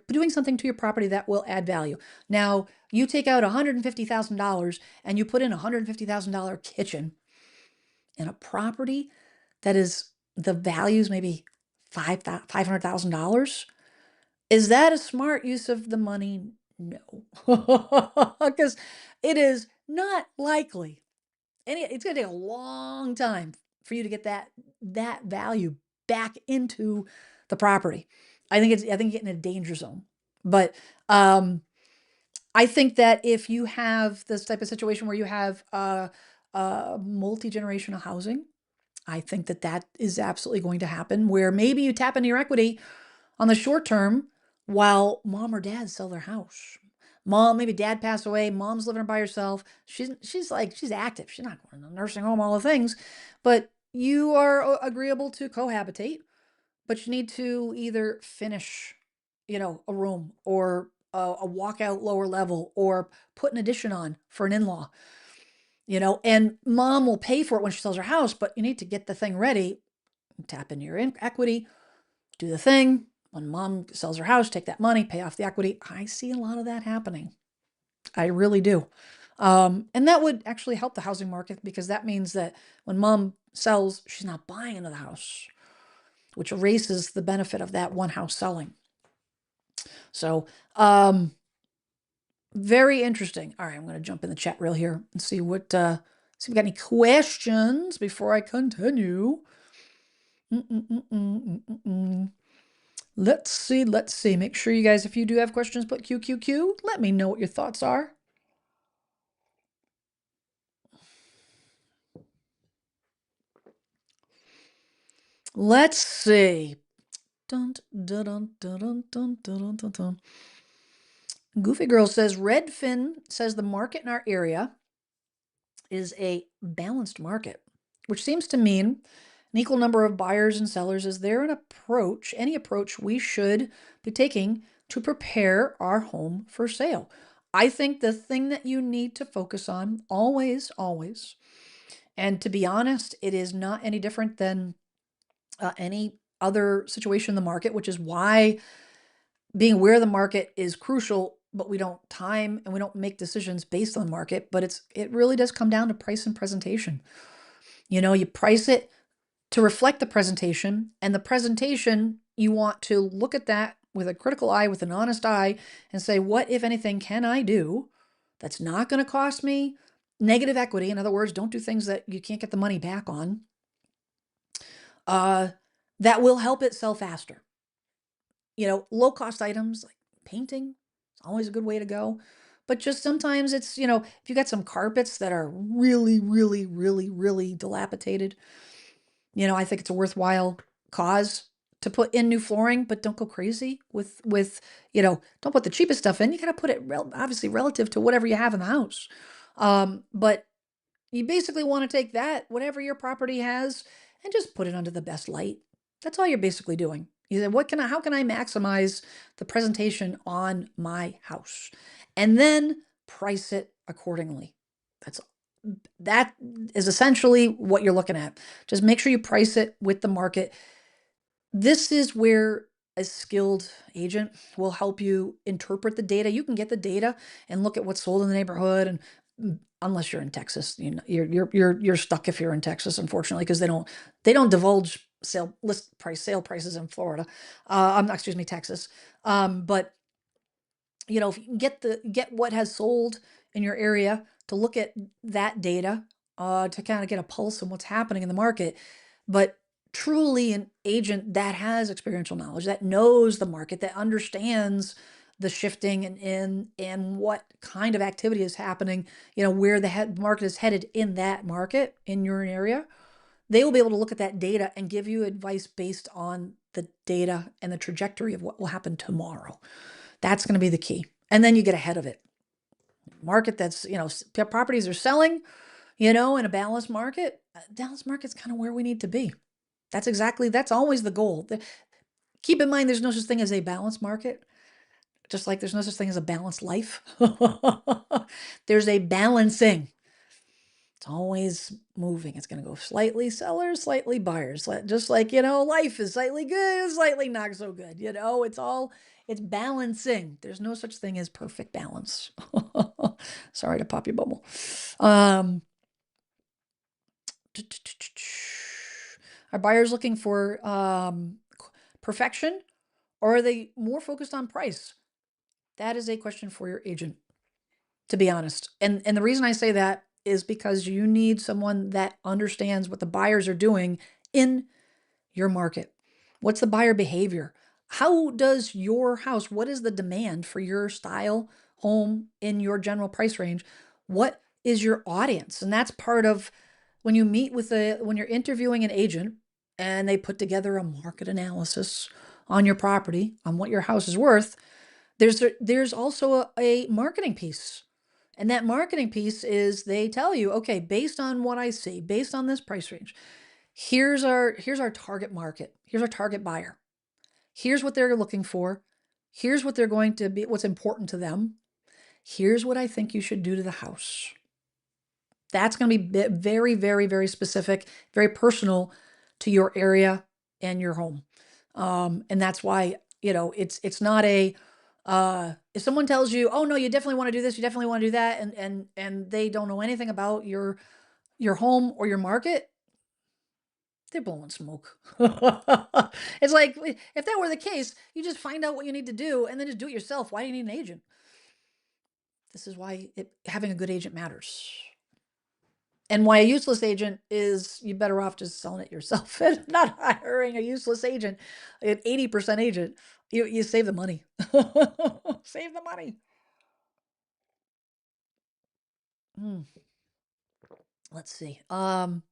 doing something to your property that will add value. Now, you take out $150,000 and you put in a $150,000 kitchen in a property that is the values maybe $500,000. Is that a smart use of the money? No, because it is Not likely. And it's going to take a long time for you to get that value back into the property. I think you're getting a danger zone. But I think that if you have this type of situation where you have multi-generational housing, I think that that is absolutely going to happen where maybe you tap into your equity on the short term while mom or dad sell their house. Maybe dad passed away, mom's living by herself. She's active. She's not going to the nursing home, all the things. But you are agreeable to cohabitate, but you need to either finish, a room or a walkout lower level or put an addition on for an in-law, and mom will pay for it when she sells her house, but you need to get the thing ready, tap into your equity, do the thing. When mom sells her house, take that money, pay off the equity. I see a lot of that happening. I really do. And that would actually help the housing market because that means that when mom sells, she's not buying another house, which erases the benefit of that one house selling. So, very interesting. All right, I'm going to jump in the chat reel here and see if we got any questions before I continue. Let's see. Make sure you guys, if you do have questions, put QQQ. Let me know what your thoughts are. Let's see. Dun, dun, dun, dun, dun, dun, dun, dun, dun. Goofy Girl says Redfin says the market in our area is a balanced market, which seems to mean an equal number of buyers and sellers. Is there any approach we should be taking to prepare our home for sale? I think the thing that you need to focus on always, and to be honest, it is not any different than any other situation in the market, which is why being aware of the market is crucial, but we don't time and we don't make decisions based on the market, but it really does come down to price and presentation. You price it to reflect the presentation, and the presentation, you want to look at that with a critical eye, with an honest eye, and say, what, if anything, can I do that's not going to cost me negative equity? In other words, don't do things that you can't get the money back on. That will help it sell faster. Low cost items like painting is always a good way to go. But just sometimes it's, if you got some carpets that are really, really, really, really dilapidated, I think it's a worthwhile cause to put in new flooring, but don't go crazy with, don't put the cheapest stuff in. You got to put it obviously relative to whatever you have in the house. But you basically want to take that, whatever your property has, and just put it under the best light. That's all you're basically doing. You say, how can I maximize the presentation on my house? And then price it accordingly. That is essentially what you're looking at. Just make sure you price it with the market. This is where a skilled agent will help you interpret the data. You can get the data and look at what's sold in the neighborhood, and unless you're in Texas, you're stuck if you're in Texas, unfortunately, because they don't divulge sale prices in Florida. Excuse me, Texas. But if you can get what has sold in your area, to look at that data, to kind of get a pulse on what's happening in the market. But truly an agent that has experiential knowledge, that knows the market, that understands the shifting and what kind of activity is happening, where the market is headed in that market in your area, they will be able to look at that data and give you advice based on the data and the trajectory of what will happen tomorrow. That's going to be the key. And then you get ahead of it. Market that's, properties are selling, in a balanced market. Balanced market's kind of where we need to be. That's always the goal. Keep in mind, there's no such thing as a balanced market, just like there's no such thing as a balanced life. There's a balancing. It's always moving. It's going to go slightly sellers, slightly buyers. Just like, life is slightly good, slightly not so good. It's balancing. There's no such thing as perfect balance. Sorry to pop your bubble. Are buyers looking for perfection, or are they more focused on price? That is a question for your agent. to be honest. And the reason I say that is because you need someone that understands what the buyers are doing in your market. What's the buyer behavior? How does your house, what is the demand for your style home in your general price range? What is your audience? And that's part of when you meet with when you're interviewing an agent and they put together a market analysis on your property, on what your house is worth, there's also a marketing piece. And that marketing piece is they tell you, okay, based on what I see, based on this price range, here's our target market. Here's our target buyer. Here's what they're looking for. Here's what they're going to be, what's important to them. Here's what I think you should do to the house. That's going to be very, very, very specific, very personal to your area and your home. And that's why, it's not if someone tells you, oh no, you definitely want to do this, you definitely want to do that, and they don't know anything about your home or your market, they're blowing smoke. It's like, if that were the case, you just find out what you need to do and then just do it yourself. Why do you need an agent? This is why having a good agent matters. And why a useless agent is you better off just selling it yourself and not hiring a useless agent, an 80% agent. You save the money. Save the money. Hmm. Let's see. Dun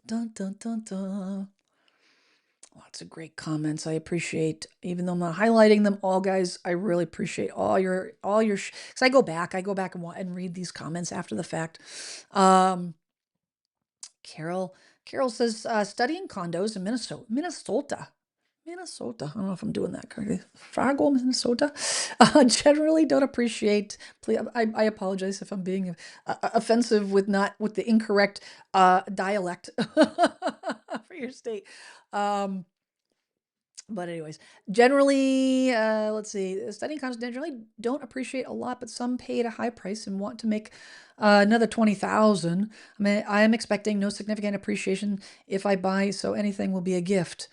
dun dun dun. Lots of great comments. I appreciate, even though I'm not highlighting them all, guys. I really appreciate all your. Because I go back and read these comments after the fact. Um, Carol, Carol says studying condos in Minnesota. Minnesota. I don't know if I'm doing that correctly. Fargo, Minnesota. Generally don't appreciate. Please, I apologize if I'm being offensive with not with the incorrect dialect for your state. Um, but anyways, generally, let's see, studying condos generally don't appreciate a lot, but some paid a high price and want to make another 20,000. I mean, I am expecting no significant appreciation if I buy, so anything will be a gift.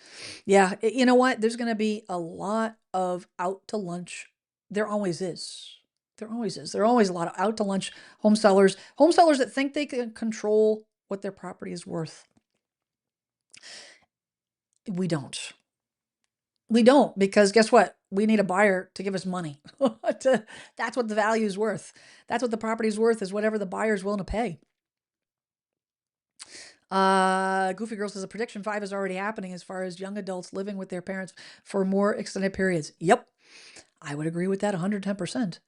Yeah, you know what? There's going to be a lot of out to lunch. There always is. There always is. There are always a lot of out to lunch home sellers that think they can control what their property is worth. We don't. We don't, because guess what? We need a buyer to give us money. That's what the value is worth. That's what the property is worth, is whatever the buyer is willing to pay. Goofy Girl says a prediction 5 is already happening as far as young adults living with their parents for more extended periods. Yep. I would agree with that 110%.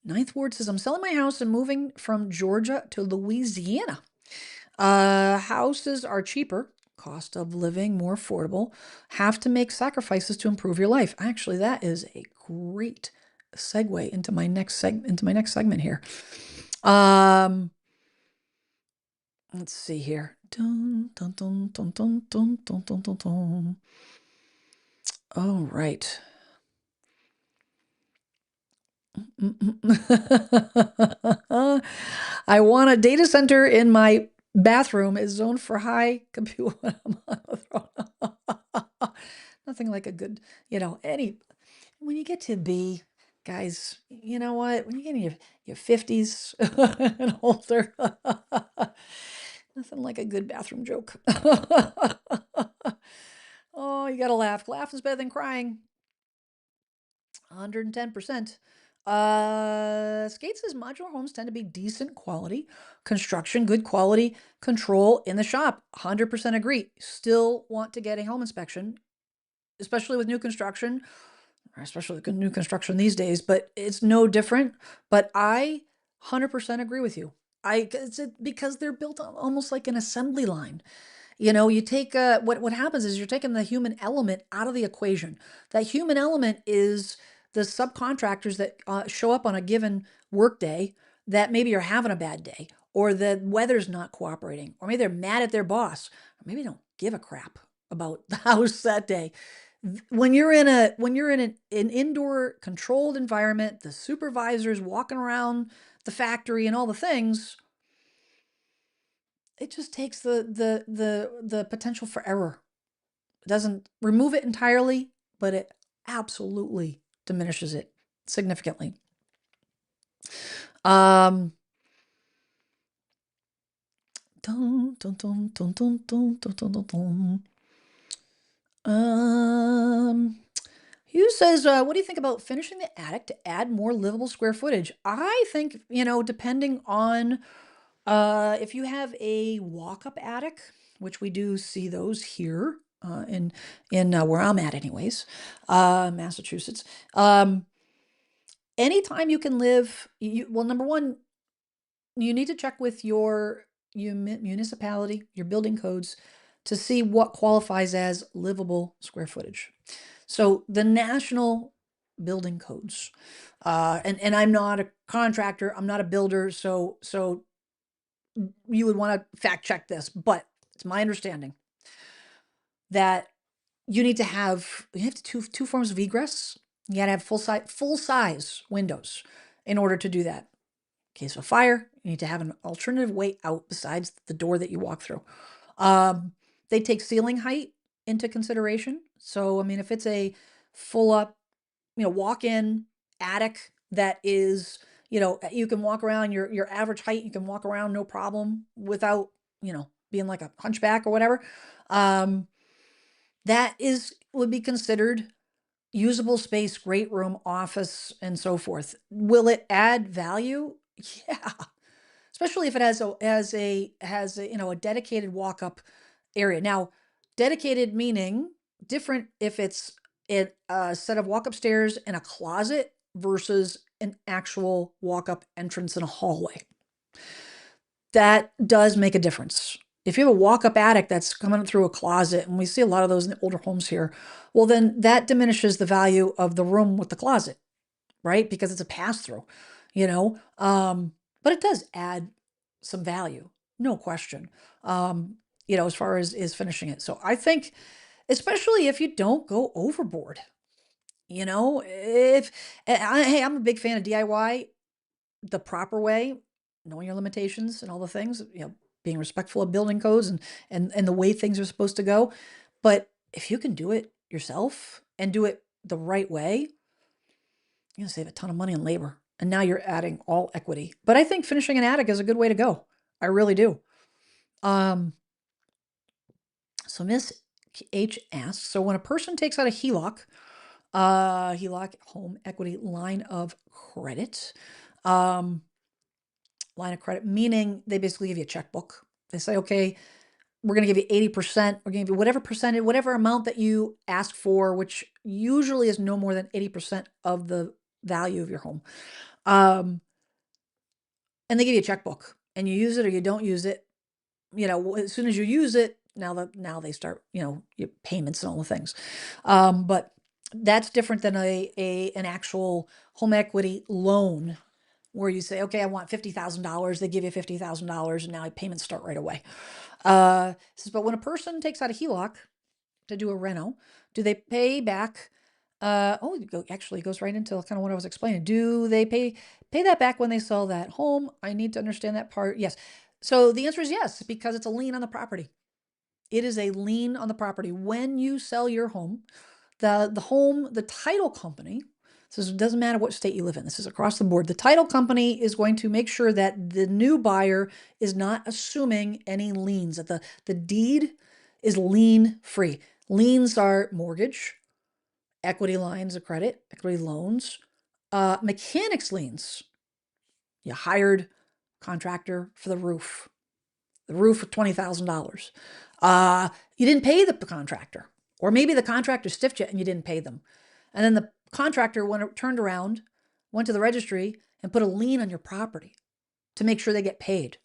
Ninth Ward says, I'm selling my house and moving from Georgia to Louisiana. Houses are cheaper, cost of living more affordable, have to make sacrifices to improve your life. Actually, that is a great segue into my next segment here. Let's see here. Dun, dun, dun, dun, dun, dun, dun, dun, dun, dun. All right. I want a data center in my bathroom is zoned for high compute. Nothing like a good, when you get to be, guys, you know what? When you get in your 50s and older, nothing like a good bathroom joke. Oh, you gotta laugh. Laugh is better than crying. 110%. Skate says modular homes tend to be decent quality construction, good quality control in the shop. 100% agree. Still want to get a home inspection, especially with new construction, or especially with new construction these days, but it's no different. But I 100% agree with you. Because they're built almost like an assembly line. You take what happens is you're taking the human element out of the equation. That human element is the subcontractors that show up on a given work day that maybe are having a bad day, or the weather's not cooperating, or maybe they're mad at their boss, or maybe they don't give a crap about the house that day. When you're in an indoor controlled environment, the supervisor's walking around the factory and all the things, it just takes the potential for error. It doesn't remove it entirely, but it absolutely diminishes it. significantly. Dun, dun, dun, dun, dun, dun, dun, dun, dun, dun. Hugh says, what do you think about finishing the attic to add more livable square footage? I think, depending on if you have a walk-up attic, which we do see those here in where I'm at, anyways, Massachusetts. Anytime you can live, well, number one, you need to check with your municipality, your building codes, to see what qualifies as livable square footage. So the national building codes, and I'm not a contractor, I'm not a builder, so you would want to fact check this, but it's my understanding that you have two forms of egress. You got to have full size windows in order to do that. In case of a fire, you need to have an alternative way out besides the door that you walk through. They take ceiling height into consideration. So, I mean, if it's a full up, walk-in attic that is, you can walk around your average height, you can walk around no problem without, being like a hunchback or whatever. That would be considered usable space, great room, office, and so forth. Will it add value? Yeah, especially if it has a a dedicated walk up area. Now, dedicated meaning different if it's a set of walk up stairs and a closet versus an actual walk up entrance in a hallway. That does make a difference. If you have a walk up attic that's coming through a closet, and we see a lot of those in the older homes here, well, then that diminishes the value of the room with the closet, right? Because it's a pass through, you know. But it does add some value, no question. As far as is finishing it. So I think, especially if you don't go overboard, if hey, I'm a big fan of DIY the proper way, knowing your limitations and all the things, being respectful of building codes and the way things are supposed to go. But if you can do it yourself and do it the right way, you're gonna save a ton of money on labor. And now you're adding all equity. But I think finishing an attic is a good way to go. I really do. Um, so Miss H asks, so when a person takes out a HELOC, home equity line of credit, line of credit, meaning they basically give you a checkbook. They say, okay, we're going to give you 80%. We're going to give you whatever percentage, whatever amount that you ask for, which usually is no more than 80% of the value of your home. And they give you a checkbook and you use it or you don't use it. As soon as you use it, now they start, your payments and all the things. But that's different than an actual home equity loan where you say, okay, I want $50,000. They give you $50,000 and now payments start right away. But when a person takes out a HELOC to do a reno, do they pay back? Actually, it goes right into kind of what I was explaining. Do they pay that back when they sell that home? I need to understand that part. Yes. So the answer is yes, because it's a lien on the property. It is a lien on the property. When you sell your home, the title company, so it doesn't matter what state you live in, this is across the board. The title company is going to make sure that the new buyer is not assuming any liens, that the deed is lien free. Liens are mortgage, equity lines of credit, equity loans, mechanics liens. You hired contractor for the roof for $20,000. You didn't pay the contractor, or maybe the contractor stiffed you and you didn't pay them. And then the contractor turned around, went to the registry and put a lien on your property to make sure they get paid.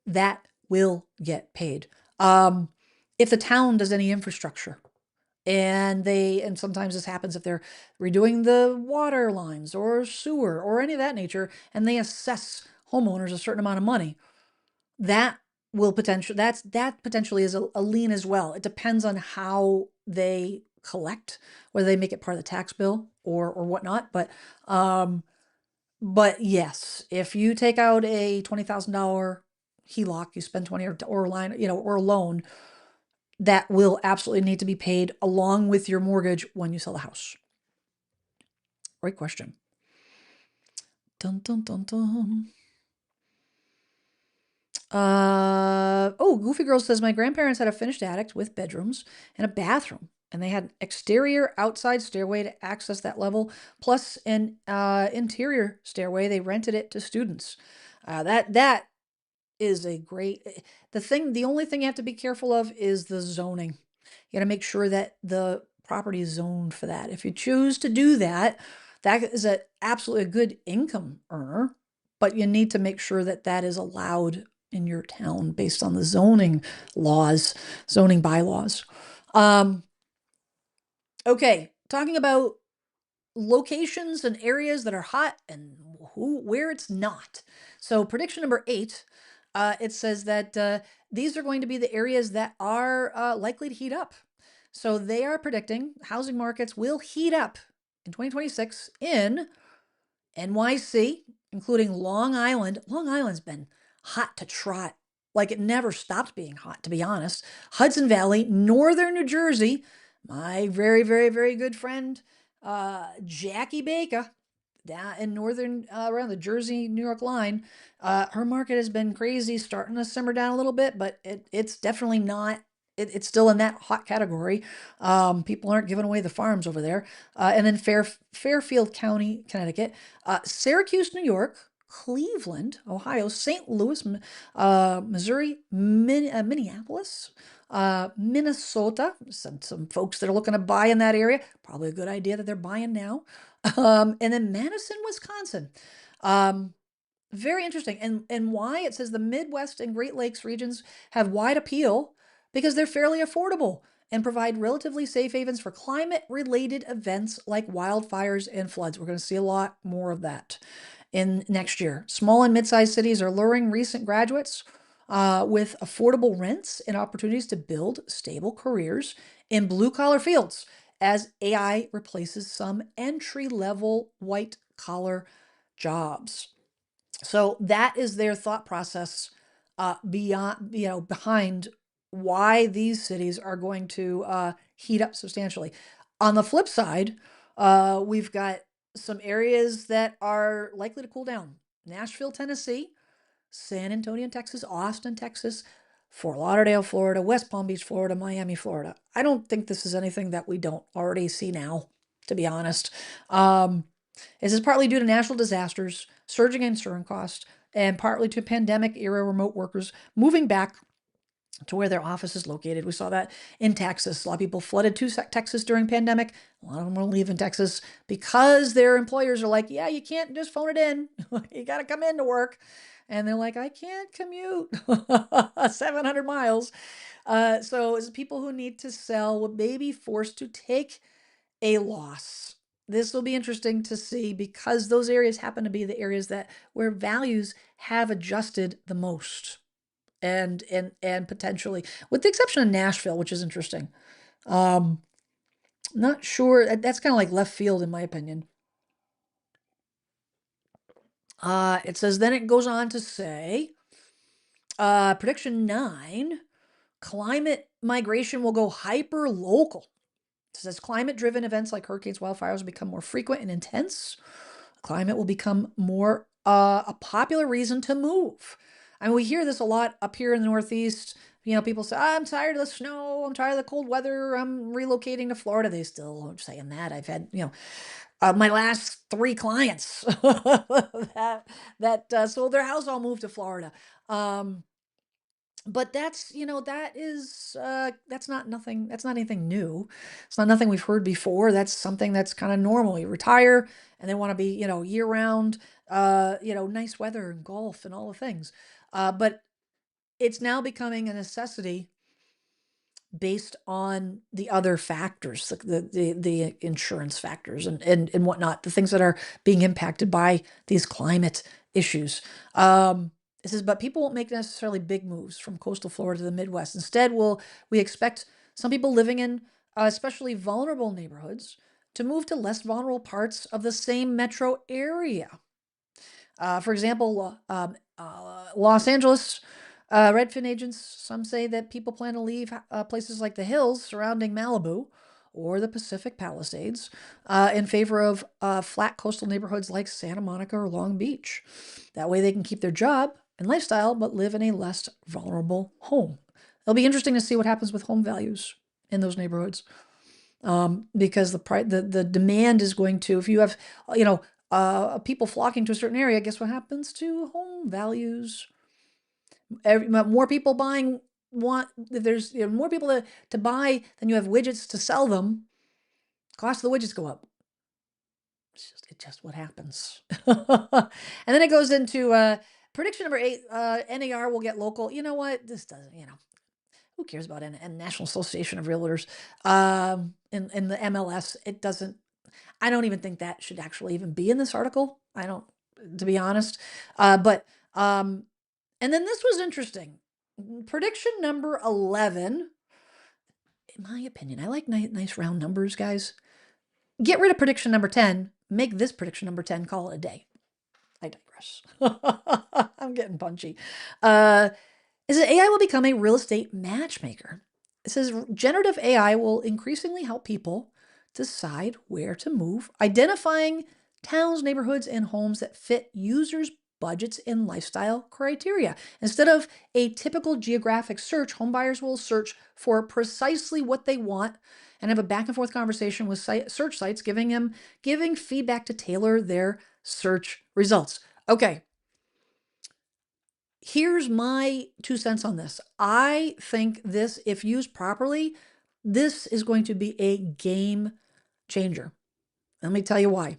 That will get paid. If the town does any infrastructure, and sometimes this happens if they're redoing the water lines or sewer or any of that nature, and they assess homeowners a certain amount of money, that potentially is a lien as well. It depends on how they collect, whether they make it part of the tax bill or whatnot. But yes, if you take out a $20,000 HELOC, you spend 20 or a line, or a loan, that will absolutely need to be paid along with your mortgage when you sell the house. Great question. Dun, dun, dun, dun. Goofy Girl says my grandparents had a finished attic with bedrooms and a bathroom, and they had an exterior outside stairway to access that level, plus an interior stairway. They rented it to students. That is a great. The only thing you have to be careful of is the zoning. You got to make sure that the property is zoned for that. If you choose to do that, that is absolutely a good income earner, but you need to make sure that that is allowed in your town based on the zoning bylaws. Um, okay, talking about locations and areas that are hot and where it's not. So prediction number 8, it says that these are going to be the areas that are likely to heat up. So they are predicting housing markets will heat up in 2026 in NYC, including Long Island. Long Island's been hot to trot. Like it never stopped being hot, to be honest. Hudson Valley, northern New Jersey. My very, very, very good friend, Jackie Baker, down in northern, around the Jersey New York line. Her market has been crazy, starting to simmer down a little bit, but it's definitely not. It's still in that hot category. People aren't giving away the farms over there. And then Fairfield County, Connecticut, Syracuse, New York, Cleveland, Ohio, St. Louis, Missouri, Minneapolis, Minnesota. Some folks that are looking to buy in that area. Probably a good idea that they're buying now. And then Madison, Wisconsin. Um, Very interesting. And why? It says the Midwest and Great Lakes regions have wide appeal because they're fairly affordable and provide relatively safe havens for climate-related events like wildfires and floods. We're going to see a lot more of that in next year. Small and mid-sized cities are luring recent graduates with affordable rents and opportunities to build stable careers in blue-collar fields as AI replaces some entry-level white-collar jobs. So that is their thought process beyond, behind why these cities are going to heat up substantially. On the flip side, we've got some areas that are likely to cool down. Nashville, Tennessee, San Antonio, Texas, Austin, Texas, Fort Lauderdale, Florida, West Palm Beach, Florida, Miami, Florida. I don't think this is anything that we don't already see now, to be honest. Um, this is partly due to natural disasters, surging insurance costs, and partly to pandemic era remote workers moving back to where their office is located. We saw that in Texas. A lot of people flooded to Texas during pandemic. A lot of them will leave in Texas because their employers are like, yeah, you can't just phone it in. You got to come in to work. And they're like, I can't commute 700 miles. So it's people who need to sell may be forced to take a loss. This will be interesting to see because those areas happen to be the areas that where values have adjusted the most and potentially, with the exception of Nashville, which is interesting. Um, Not sure. That's kind of like left field in my opinion. It says then it goes on to say, prediction 9, climate migration will go hyper local. It says climate driven events like hurricanes, wildfires will become more frequent and intense. Climate will become more a popular reason to move. I mean, we hear this a lot up here in the Northeast. People say, I'm tired of the snow. I'm tired of the cold weather. I'm relocating to Florida. They still aren't saying that. I've had, my last 3 clients that sold their house all moved to Florida. Um, but that's not anything new. It's not nothing we've heard before. That's something that's kind of normal. You retire and they want to be, year round, nice weather and golf and all the things. But it's now becoming a necessity based on the other factors, like the insurance factors and whatnot, the things that are being impacted by these climate issues. It says, but people won't make necessarily big moves from coastal Florida to the Midwest. Instead, we expect some people living in especially vulnerable neighborhoods to move to less vulnerable parts of the same metro area. For example, Los Angeles Redfin agents, some say that people plan to leave places like the hills surrounding Malibu or the Pacific Palisades in favor of flat coastal neighborhoods like Santa Monica or Long Beach. That way they can keep their job and lifestyle, but live in a less vulnerable home. It'll be interesting to see what happens with home values in those neighborhoods, because the demand is going to, if you have, people flocking to a certain area, guess what happens to home values? More people buying there's more people to buy than you have widgets to sell them. Cost of the widgets go up. It's just what happens. And then it goes into prediction number 8. NAR will get local. You know what? This doesn't. Who cares about National Association of Realtors? In the MLS, it doesn't. I don't even think that should actually even be in this article. I don't, to be honest. But and then this was interesting. Prediction number 11. In my opinion, I like nice round numbers, guys. Get rid of prediction number 10. Make this prediction number 10. Call it a day. I digress. I'm getting punchy. Is that AI will become a real estate matchmaker. It says generative AI will increasingly help people decide where to move, identifying towns, neighborhoods, and homes that fit users' budgets and lifestyle criteria. Instead of a typical geographic search, homebuyers will search for precisely what they want and have a back and forth conversation with search sites, giving feedback to tailor their search results. Okay. Here's my 2 cents on this. I think this, if used properly, this is going to be a game changer. Let me tell you why.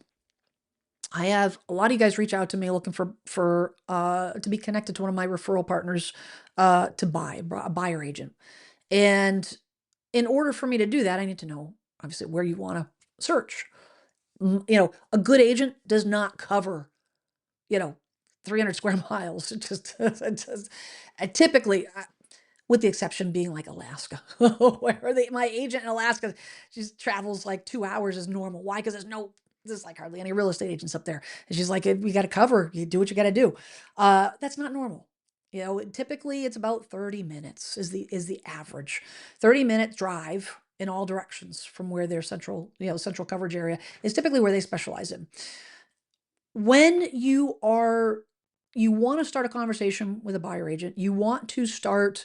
I have a lot of you guys reach out to me looking for to be connected to one of my referral partners to buy, a buyer agent. And in order for me to do that, I need to know, obviously, where you want to search. A good agent does not cover, 300 square miles. Typically, with the exception being like Alaska, where my agent in Alaska, she travels like 2 hours is normal. Why? Because there's like hardly any real estate agents up there. And she's like, we got to cover, you do what you got to do. That's not normal. Typically it's about 30 minutes is the average. 30-minute drive in all directions from where their central coverage area is typically where they specialize in. When you want to start a conversation with a buyer agent, you want to start,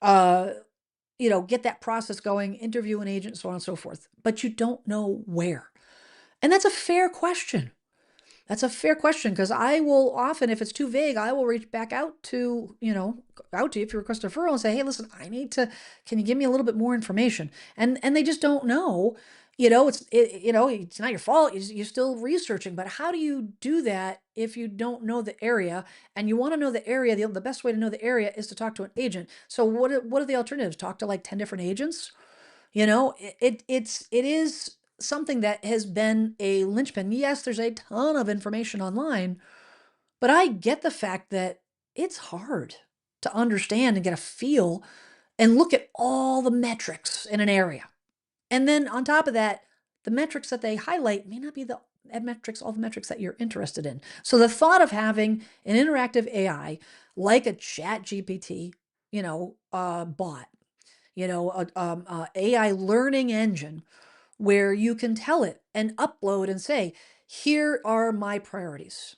get that process going, interview an agent, so on and so forth, but you don't know where. And that's a fair question. That's a fair question, because I will often, if it's too vague, I will reach back out to you if you request a referral and say, hey, listen, can you give me a little bit more information? And they just don't know. It's not your fault. You're still researching, but how do you do that if you don't know the area and you want to know the area? The best way to know the area is to talk to an agent. So what are the alternatives? Talk to like 10 different agents? It is something that has been a linchpin. Yes, there's a ton of information online, but I get the fact that it's hard to understand and get a feel and look at all the metrics in an area. And then on top of that, the metrics that they highlight may not be all the metrics that you're interested in. So the thought of having an interactive AI like a chat GPT, bot, AI learning engine where you can tell it and upload and say, here are my priorities.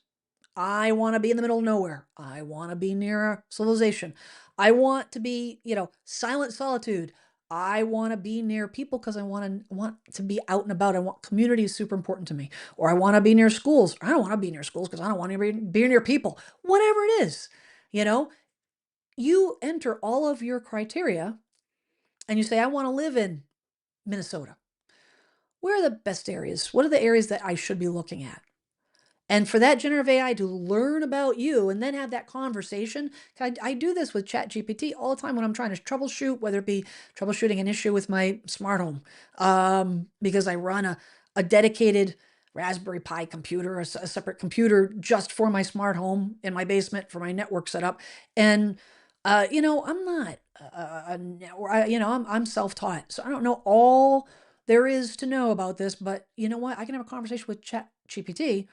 I want to be in the middle of nowhere. I want to be near civilization. I want to be, silent solitude. I want to be near people because I want to be out and about. I want community is super important to me. Or I want to be near schools. I don't want to be near schools because I don't want to be near people. Whatever it is, you enter all of your criteria and you say, I want to live in Minnesota. Where are the best areas? What are the areas that I should be looking at? And for that generative AI to learn about you and then have that conversation, I do this with ChatGPT all the time when I'm trying to troubleshoot, whether it be troubleshooting an issue with my smart home, because I run a dedicated Raspberry Pi computer, a separate computer just for my smart home in my basement for my network setup. And, I'm not, I'm self-taught. So I don't know all there is to know about this, but you know what? I can have a conversation with ChatGPT.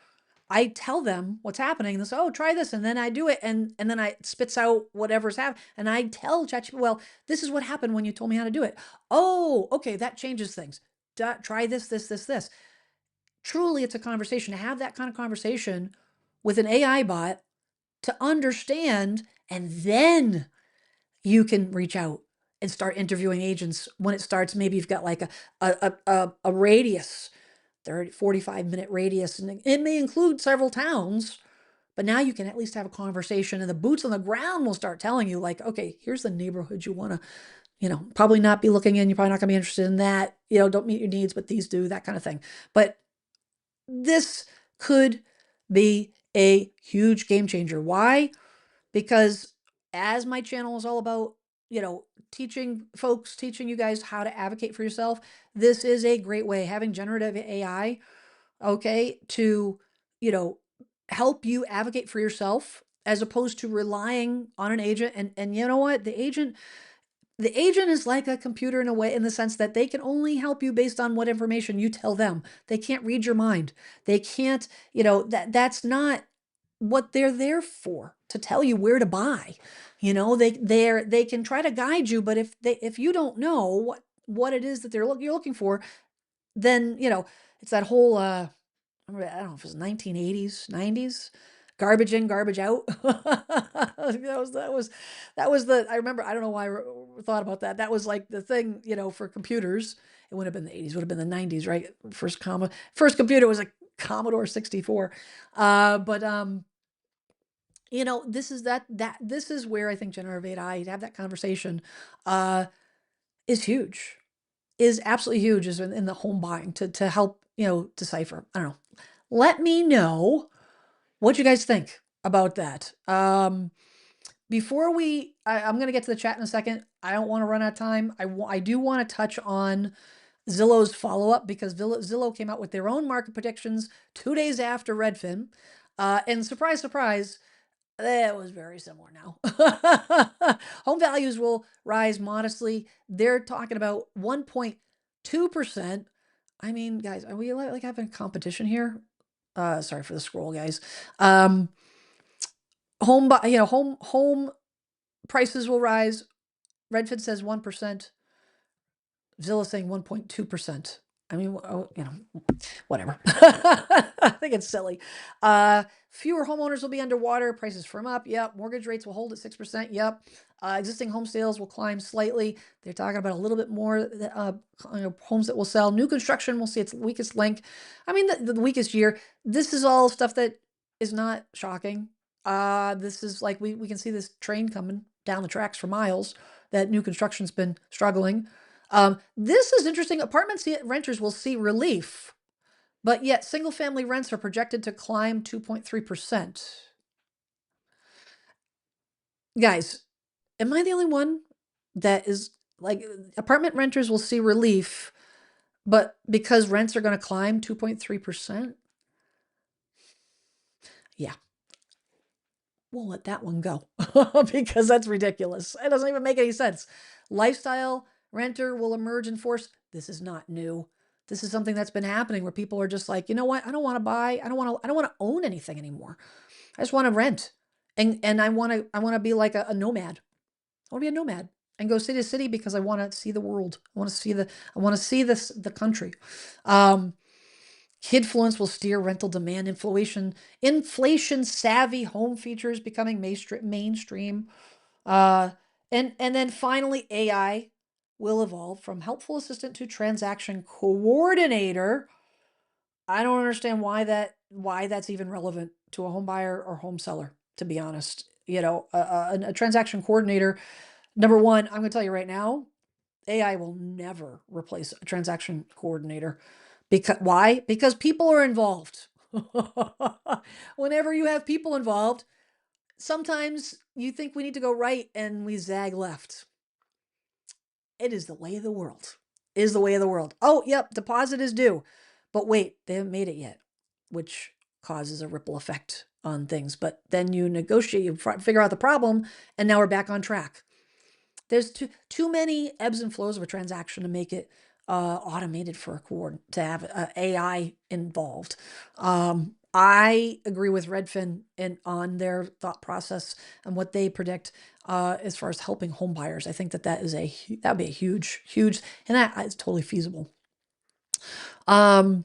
I tell them what's happening and they say, oh, try this. And then I do it. And then I spits out whatever's happening. And I tell ChatGPT, well, this is what happened when you told me how to do it. Oh, okay. That changes things. try this. Truly, it's a conversation. To have that kind of conversation with an AI bot to understand, and then you can reach out and start interviewing agents when it starts. Maybe you've got like a radius, 30, 45-minute radius, and it may include several towns, but now you can at least have a conversation, and the boots on the ground will start telling you, like, okay, here's the neighborhood you want to, probably not be looking in. You're probably not going to be interested in that. Don't meet your needs, but these do, that kind of thing. But this could be a huge game changer. Why? Because as my channel is all about, teaching folks, teaching you guys how to advocate for yourself, this is a great way, having generative AI, okay, to, you know, help you advocate for yourself as opposed to relying on an agent. And you know what? The agent is like a computer in a way, in the sense that they can only help you based on what information you tell them. They can't read your mind. They can't, that's not what they're there for, to tell you where to buy. They can try to guide you, but if you don't know what it is that you're looking for, then, it's that whole I don't know if it was 1980s, 90s, garbage in, garbage out. That was the, I remember, I don't know why I thought about that. That was like the thing, for computers. It would have been the 80s, would have been the 90s, right? First computer was a Commodore 64. But this is where I think generative AI, to have that conversation, uh, is huge, is absolutely huge, is in the home buying, to help, decipher. I don't know. Let me know what you guys think about that. Before I'm going to get to the chat in a second. I don't want to run out of time. I do want to touch on Zillow's follow-up, because Zillow came out with their own market predictions 2 days after Redfin. And surprise, surprise, it was very similar now. Home values will rise modestly. They're talking about 1.2%. I mean, guys, are we like having competition here? Sorry for the scroll, guys. Home prices will rise. Redfin says 1%. Zillow saying 1.2%. I mean, whatever. I think it's silly. Fewer homeowners will be underwater. Prices firm up. Yep. Mortgage rates will hold at 6%. Yep. Existing home sales will climb slightly. They're talking about a little bit more homes that will sell. New construction will see its weakest link. I mean, the weakest year. This is all stuff that is not shocking. This is like, we can see this train coming down the tracks for miles, that new construction's been struggling. This is interesting. Apartment renters will see relief, but yet single family rents are projected to climb 2.3%. Guys, am I the only one that is like, apartment renters will see relief, but because rents are going to climb 2.3%? Yeah, we'll let that one go because that's ridiculous. It doesn't even make any sense. Lifestyle renter will emerge in force. This is not new. This is something that's been happening, where people are just like, you know what? I don't want to buy. I don't want to own anything anymore. I just want to rent. And I want to be like a nomad. I want to be a nomad and go city to city, because I want to see the world. I want to see the country. Kidfluence will steer rental demand. Inflation savvy home features becoming mainstream. And then finally, AI will evolve from helpful assistant to transaction coordinator. I don't understand why that's even relevant to a home buyer or home seller, to be honest. A transaction coordinator. Number one, I'm going to tell you right now, AI will never replace a transaction coordinator. Why? Because people are involved. Whenever you have people involved, sometimes you think we need to go right and we zag left. It is the way of the world. It is the way of the world. Oh, yep, deposit is due. But wait, they haven't made it yet, which causes a ripple effect on things. But then you negotiate, you figure out the problem, and now we're back on track. There's too many ebbs and flows of a transaction to make it automated for to have AI involved. I agree with Redfin on their thought process and what they predict as far as helping home buyers. I think that would be a huge, and that is totally feasible. Um,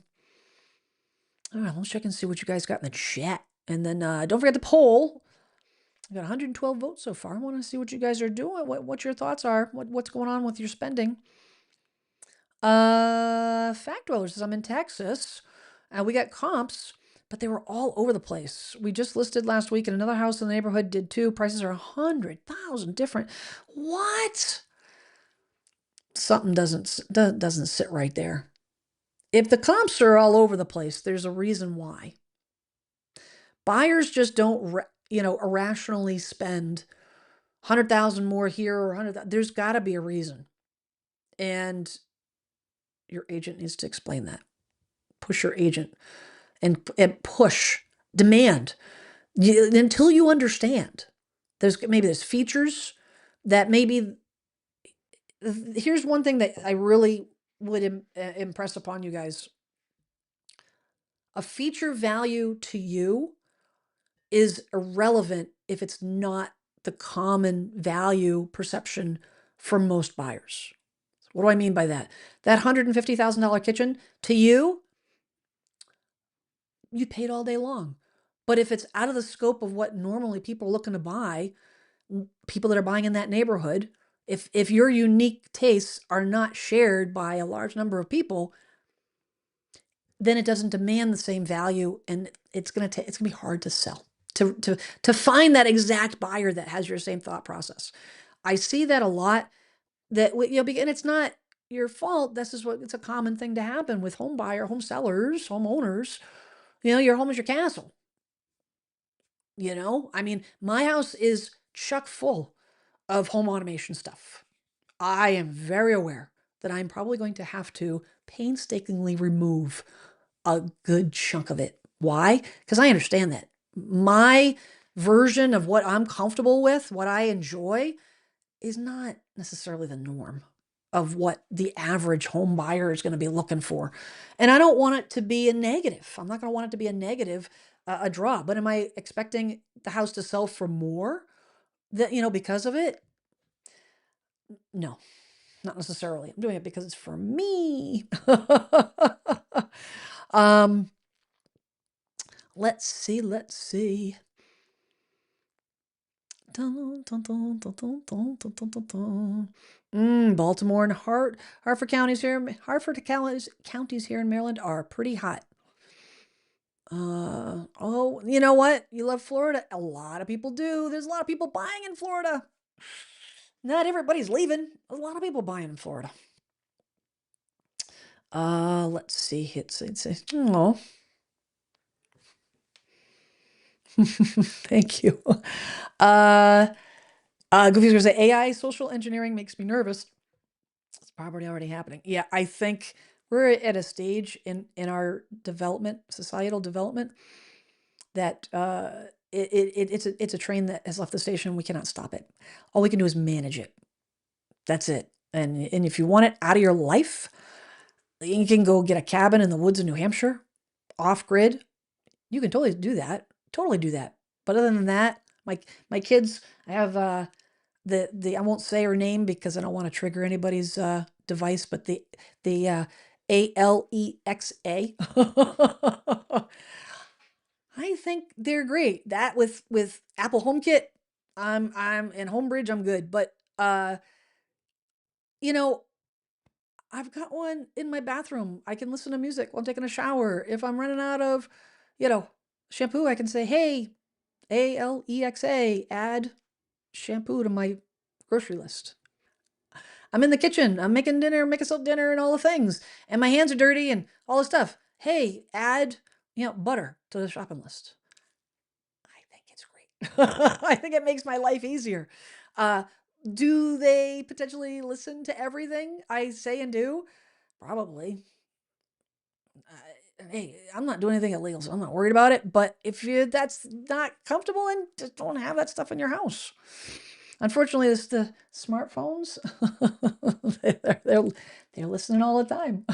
all right, let's check and see what you guys got in the chat. And then don't forget the poll. I got 112 votes so far. I want to see what you guys are doing, what your thoughts are, what's going on with your spending. Fact Dweller says, I'm in Texas. We got comps, but they were all over the place. We just listed last week, and another house in the neighborhood did too. Prices are 100,000 different. What? Something doesn't sit right there. If the comps are all over the place, there's a reason why. Buyers just don't, irrationally spend 100,000 more here or 100,000. There's got to be a reason. And your agent needs to explain that. Push your agent and push, demand until you understand. There's features that maybe. Here's one thing that I really would impress upon you guys. A feature value to you is irrelevant if it's not the common value perception for most buyers. What do I mean by that? That $150,000 kitchen, to you paid all day long. But if it's out of the scope of what normally people are looking to buy, people that are buying in that neighborhood, if your unique tastes are not shared by a large number of people, then it doesn't demand the same value, and it's gonna be hard to sell. To find that exact buyer that has your same thought process. I see that a lot. That and it's not your fault. It's a common thing to happen with home sellers, homeowners. Your home is your castle. I mean, my house is chock full of home automation stuff. I am very aware that I'm probably going to have to painstakingly remove a good chunk of it. Why? Because I understand that my version of what I'm comfortable with, what I enjoy, is not necessarily the norm of what the average home buyer is going to be looking for. And I don't want it to be a negative. I'm not going to want it to be a negative, a draw. But am I expecting the house to sell for more because of it? No, not necessarily. I'm doing it because it's for me. Let's see. Baltimore and Hartford counties here in Maryland are pretty hot. Oh, you know what? You love Florida. A lot of people do. There's a lot of people buying in Florida. Not everybody's leaving. A lot of people buying in Florida. Let's see. Oh. Thank you. Goofy's gonna say AI social engineering makes me nervous. It's probably already happening. Yeah, I think we're at a stage in our societal development, that it's a train that has left the station. We cannot stop it. All we can do is manage it. That's it. And if you want it out of your life, you can go get a cabin in the woods in New Hampshire, off grid. You can totally do that. Totally do that. But other than that, my kids, I have I won't say her name because I don't want to trigger anybody's device, but the Alexa. I think they're great. That with Apple HomeKit, I'm in Homebridge, I'm good. But you know, I've got one in my bathroom. I can listen to music while I'm taking a shower. If I'm running out of, shampoo, I can say, "Hey, Alexa, add shampoo to my grocery list." I'm in the kitchen. I'm making dinner, making myself dinner and all the things. And my hands are dirty and all the stuff. Hey, add, butter to the shopping list. I think it's great. I think it makes my life easier. Do they potentially listen to everything I say and do? Probably. Hey, I'm not doing anything illegal, so I'm not worried about it. But if that's not comfortable, then just don't have that stuff in your house. Unfortunately, it's the smartphones. they're listening all the time.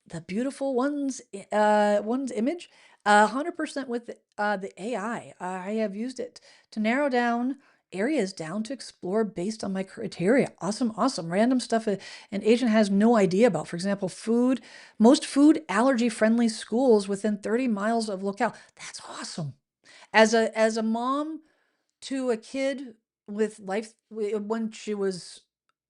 The beautiful one's image, 100% with the AI. I have used it to narrow down areas down to explore based on my criteria. Awesome, awesome. Random stuff an agent has no idea about. For example, most food allergy friendly schools within 30 miles of locale. That's awesome. As a mom to a kid with when she was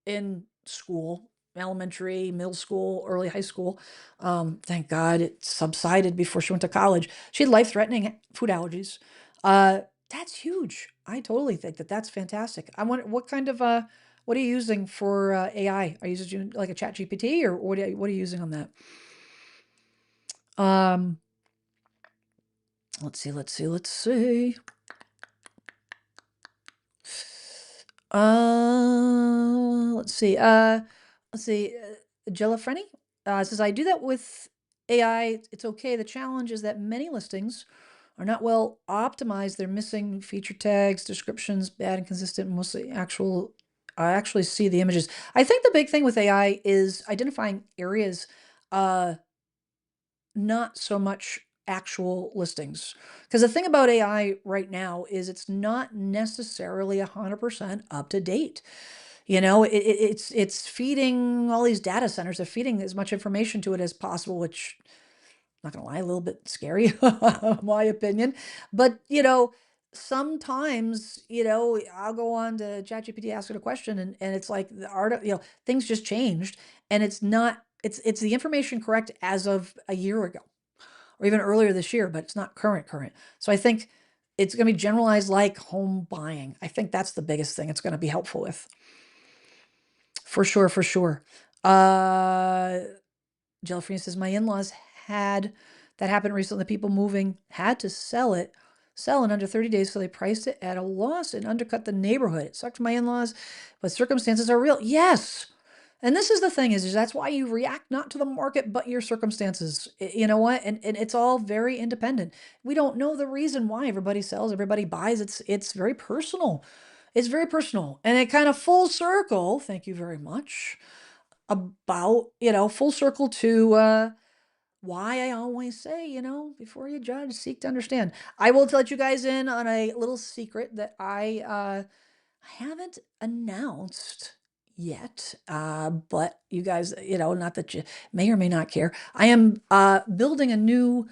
in school, elementary, middle school, early high school. Thank God it subsided before she went to college. She had life-threatening food allergies. Uh, that's huge. I totally think that that's fantastic. I wonder what kind of what are you using for AI? Are you using like a chat GPT or what are you using on that? Um, let's see. Let's see. Let's see. Jellafreni says I do that with AI. It's okay. The challenge is that many listings are not well optimized. They're missing feature tags, descriptions, bad and consistent. Mostly actual. I actually see the images. I think the big thing with AI is identifying areas, uh, not so much actual listings. Because the thing about AI right now is it's not necessarily 100% up to date. It's feeding all these data centers. They're feeding as much information to it as possible, which, not gonna lie, a little bit scary, my opinion. But sometimes I'll go on to ChatGPT, ask it a question, and it's like the art of things just changed, and it's the information correct as of a year ago or even earlier this year, but it's not current. So I think it's going to be generalized like home buying. I think that's the biggest thing it's going to be helpful with. For sure, for sure. Jellyfree says, my in-laws had that happened recently. People moving had to sell in under 30 days. So they priced it at a loss and undercut the neighborhood. It sucked my in-laws, but circumstances are real. Yes. And this is the thing is that's why you react not to the market, but your circumstances. You know what? And it's all very independent. We don't know the reason why everybody sells, everybody buys. It's very personal. It's very personal. And it kind of full circle, thank you very much, about, full circle to why I always say, before you judge, seek to understand. I will let you guys in on a little secret that I haven't announced yet, but you guys, not that you may or may not care. I am building a new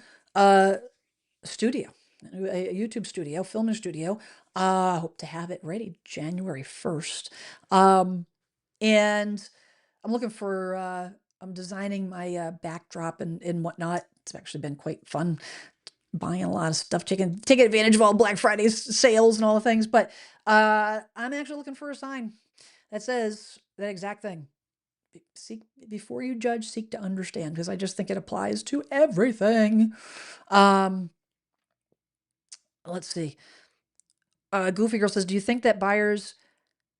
studio, a YouTube studio, filming studio. Hope to have it ready January 1st. And I'm looking for, I'm designing my backdrop and whatnot. It's actually been quite fun buying a lot of stuff, taking advantage of all Black Friday's sales and all the things. But I'm actually looking for a sign that says that exact thing. Seek before you judge, seek to understand, because I just think it applies to everything. Let's see. Goofy Girl says, do you think that buyers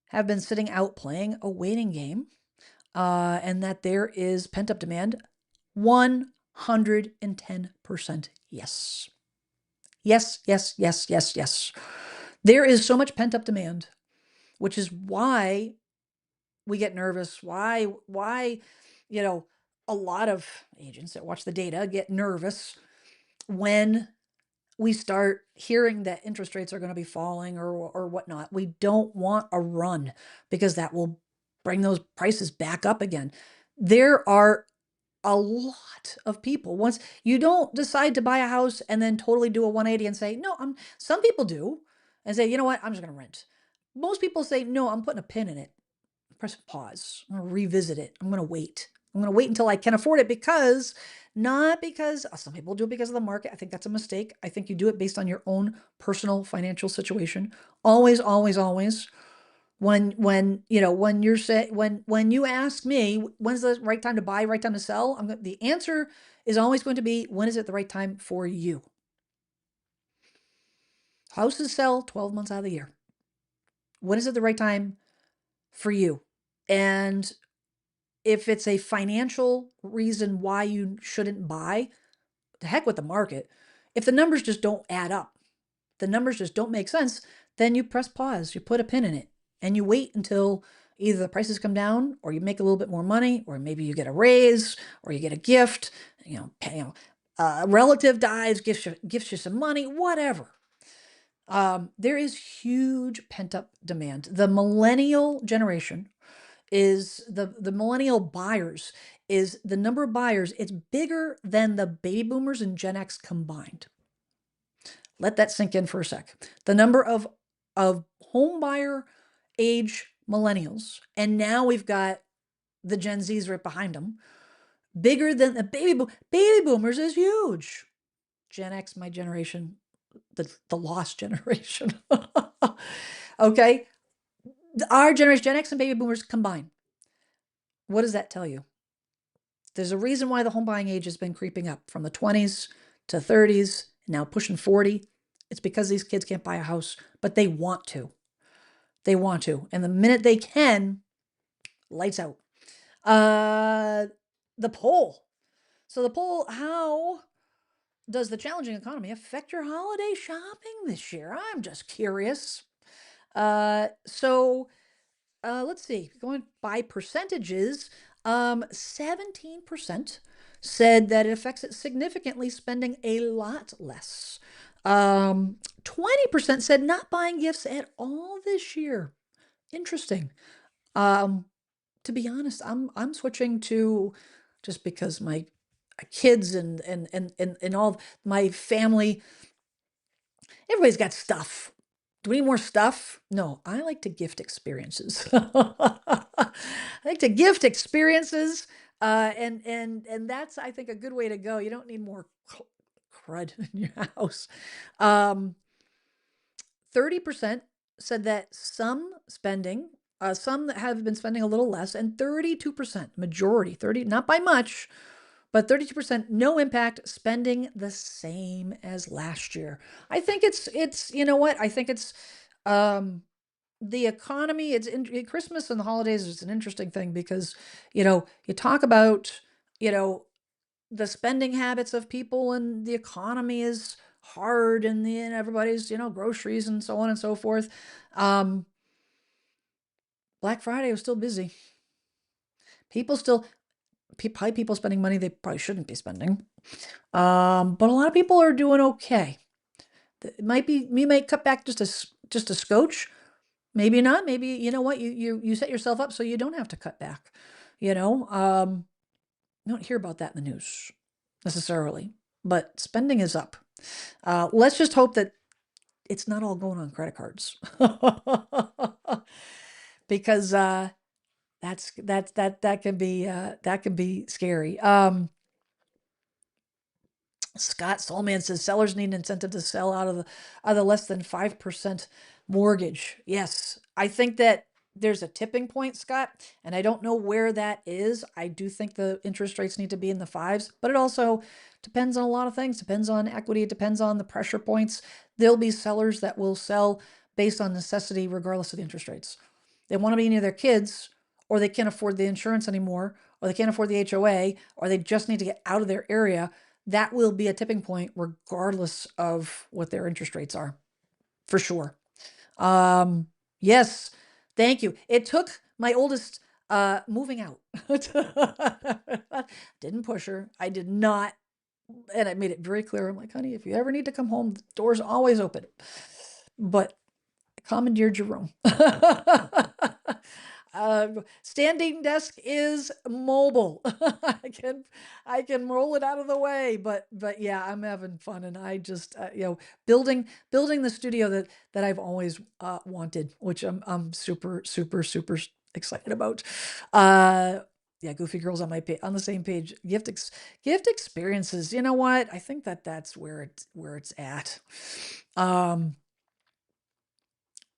have been sitting out playing a waiting game, and that there is pent up demand? 110% yes. Yes. There is so much pent up demand, which is why we get nervous. Why, a lot of agents that watch the data get nervous when we start hearing that interest rates are going to be falling or whatnot. We don't want a run because that will bring those prices back up again. There are a lot of people. Once you don't decide to buy a house and then totally do a 180 and say, no, some people do and say, you know what, I'm just going to rent. Most people say, no, I'm putting a pin in it. Press pause. I'm going to revisit it. I'm going to wait. I'm going to wait until I can afford it not because some people do it because of the market. I think that's a mistake. I think you do it based on your own personal financial situation. Always, always, always. When you ask me when's the right time to buy, right time to sell, the answer is always going to be, when is it the right time for you? Houses sell 12 months out of the year. When is it the right time for you? And if it's a financial reason why you shouldn't buy, the heck with the market. If the numbers just don't add up, the numbers just don't make sense, then you press pause, you put a pin in it, and you wait until either the prices come down or you make a little bit more money, or maybe you get a raise or you get a gift, a relative dies, gifts you some money, whatever. There is huge pent up demand. The millennial generation is the millennial buyers is the number of buyers. It's bigger than the baby boomers and Gen X combined. Let that sink in for a sec. The number of home buyer age millennials, and now we've got the Gen Zs right behind them, bigger than the baby boomers is huge. Gen X, my generation, the lost generation. Okay, our generation, Gen X and baby boomers combined. What does that tell you? There's a reason why the home buying age has been creeping up from the 20s to 30s, now pushing 40. It's because these kids can't buy a house, but they want to. They want to. And the minute they can, lights out. The poll. So the poll, how does the challenging economy affect your holiday shopping this year? I'm just curious. So let's see, going by percentages, 17% said that it affects it significantly, spending a lot less. 20% said not buying gifts at all this year. Interesting. Um, to be honest, I'm switching to just because my kids and all my family, everybody's got stuff. Do we need more stuff? No, I like to gift experiences. I like to gift experiences, and that's, I think, a good way to go. You don't need more crud in your house. 30% said that some have been spending a little less, and 32%, majority, 30, not by much, but 32% no impact, spending the same as last year. I think it's you know what? I think it's um the economy. It's Christmas and the holidays is an interesting thing because you talk about you know the spending habits of people, and the economy is hard, and everybody's groceries and so on and so forth. Um Black Friday was still busy. People still Probably people spending money they probably shouldn't be spending. But a lot of people are doing okay. It might be we might cut back just a scotch. Maybe not. Maybe you know what you set yourself up so you don't have to cut back. You don't hear about that in the news necessarily, but spending is up. Let's just hope that it's not all going on credit cards, because that can be scary. Scott Solman says sellers need an incentive to sell out of the less than 5% mortgage. Yes, I think that there's a tipping point, Scott, and I don't know where that is. I do think the interest rates need to be in the fives, but it also depends on a lot of things. Depends on equity. It depends on the pressure points. There'll be sellers that will sell based on necessity, regardless of the interest rates. They want to be near their kids, or they can't afford the insurance anymore, or they can't afford the HOA, or they just need to get out of their area. That will be a tipping point regardless of what their interest rates are, for sure. Yes, thank you. It took my oldest moving out. Didn't push her. I did not. And I made it very clear. I'm like, honey, if you ever need to come home, the door's always open. But commandeered your room. Standing desk is mobile. I can roll it out of the way, but yeah, I'm having fun, and I just building the studio that I've always wanted, which I'm super super super excited about. Yeah, Goofy Girls on on the same page. Gift experiences. You know what? I think that's where it's at.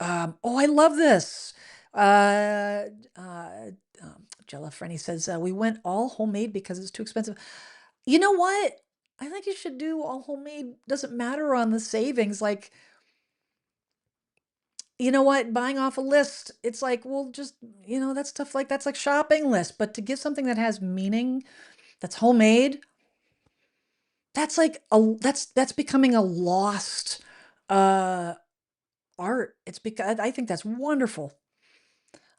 Oh, I love this. Uh, uh, Jella Frenny says, we went all homemade because it's too expensive. You know what? I think you should do all homemade. Doesn't matter on the savings. Like, you know what? Buying off a list, it's like, well, just, that's stuff that's like shopping list. But to give something that has meaning, that's homemade, that's like that's becoming a lost uh art. It's because I think that's wonderful.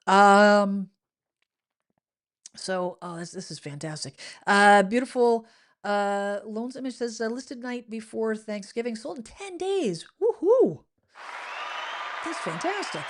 Um, oh, this is fantastic. Beautiful. Loans Image says listed night before Thanksgiving, sold in 10 days. Woohoo! That's fantastic.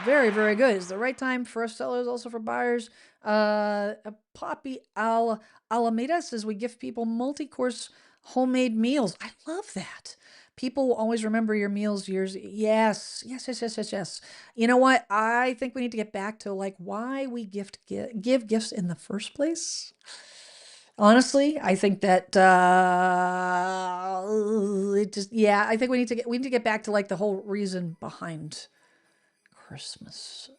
Very, very good. It's the right time for us sellers, also for buyers. Poppy Alameda says we gift people multi-course homemade meals. I love that. People will always remember your meals years. Yes, yes, yes, yes, yes, yes. You know what? I think we need to get back to like why we give gifts in the first place. Honestly, I think that it just yeah, I think we need to get back to like the whole reason behind Christmas.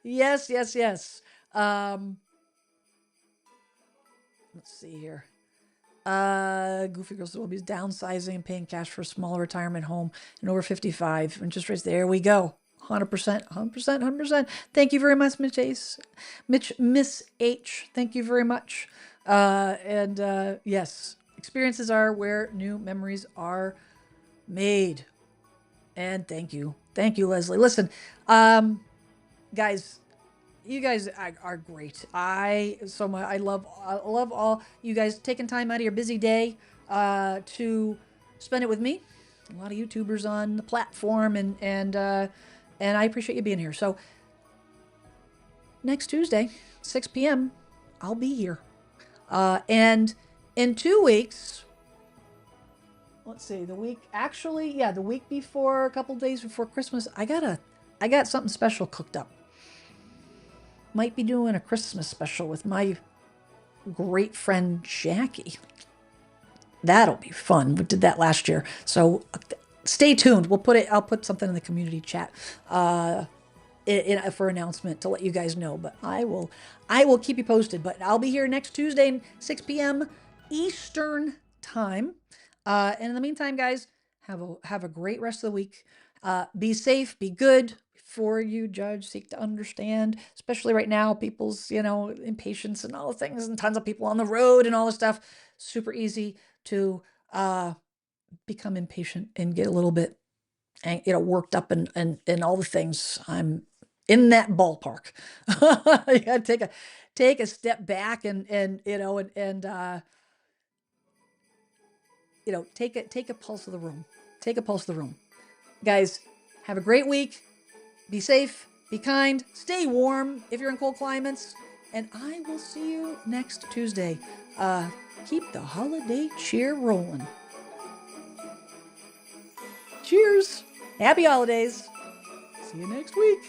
Yes, yes, yes. Um, let's see here. Goofy Girls will be downsizing and paying cash for a small retirement home and over 55 interest rates. There we go. 100%, 100%, 100%. Thank you very much, Miss H. Thank you very much. And yes, experiences are where new memories are made. And thank you, Leslie. Listen, guys, you guys are great. I love all you guys taking time out of your busy day to spend it with me. A lot of YouTubers on the platform, and I appreciate you being here. So next Tuesday, 6 p.m., I'll be here. And in 2 weeks, let's see, the week before, a couple days before Christmas, I got something special cooked up. Might be doing a Christmas special with my great friend Jackie. That'll be fun. We did that last year. So stay tuned. I'll put something in the community chat for announcement to let you guys know. But I will keep you posted. But I'll be here next Tuesday, 6 p.m. Eastern time. And in the meantime, guys, have a great rest of the week. Be safe, be good. Before you judge, seek to understand, especially right now, people's, impatience and all the things, and tons of people on the road and all this stuff. Super easy to become impatient and get a little bit, worked up and all the things. I'm in that ballpark. You gotta take a step back and take a pulse of the room. Take a pulse of the room. Guys, have a great week. Be safe, be kind, stay warm if you're in cold climates, and I will see you next Tuesday. Keep the holiday cheer rolling. Cheers. Happy holidays. See you next week.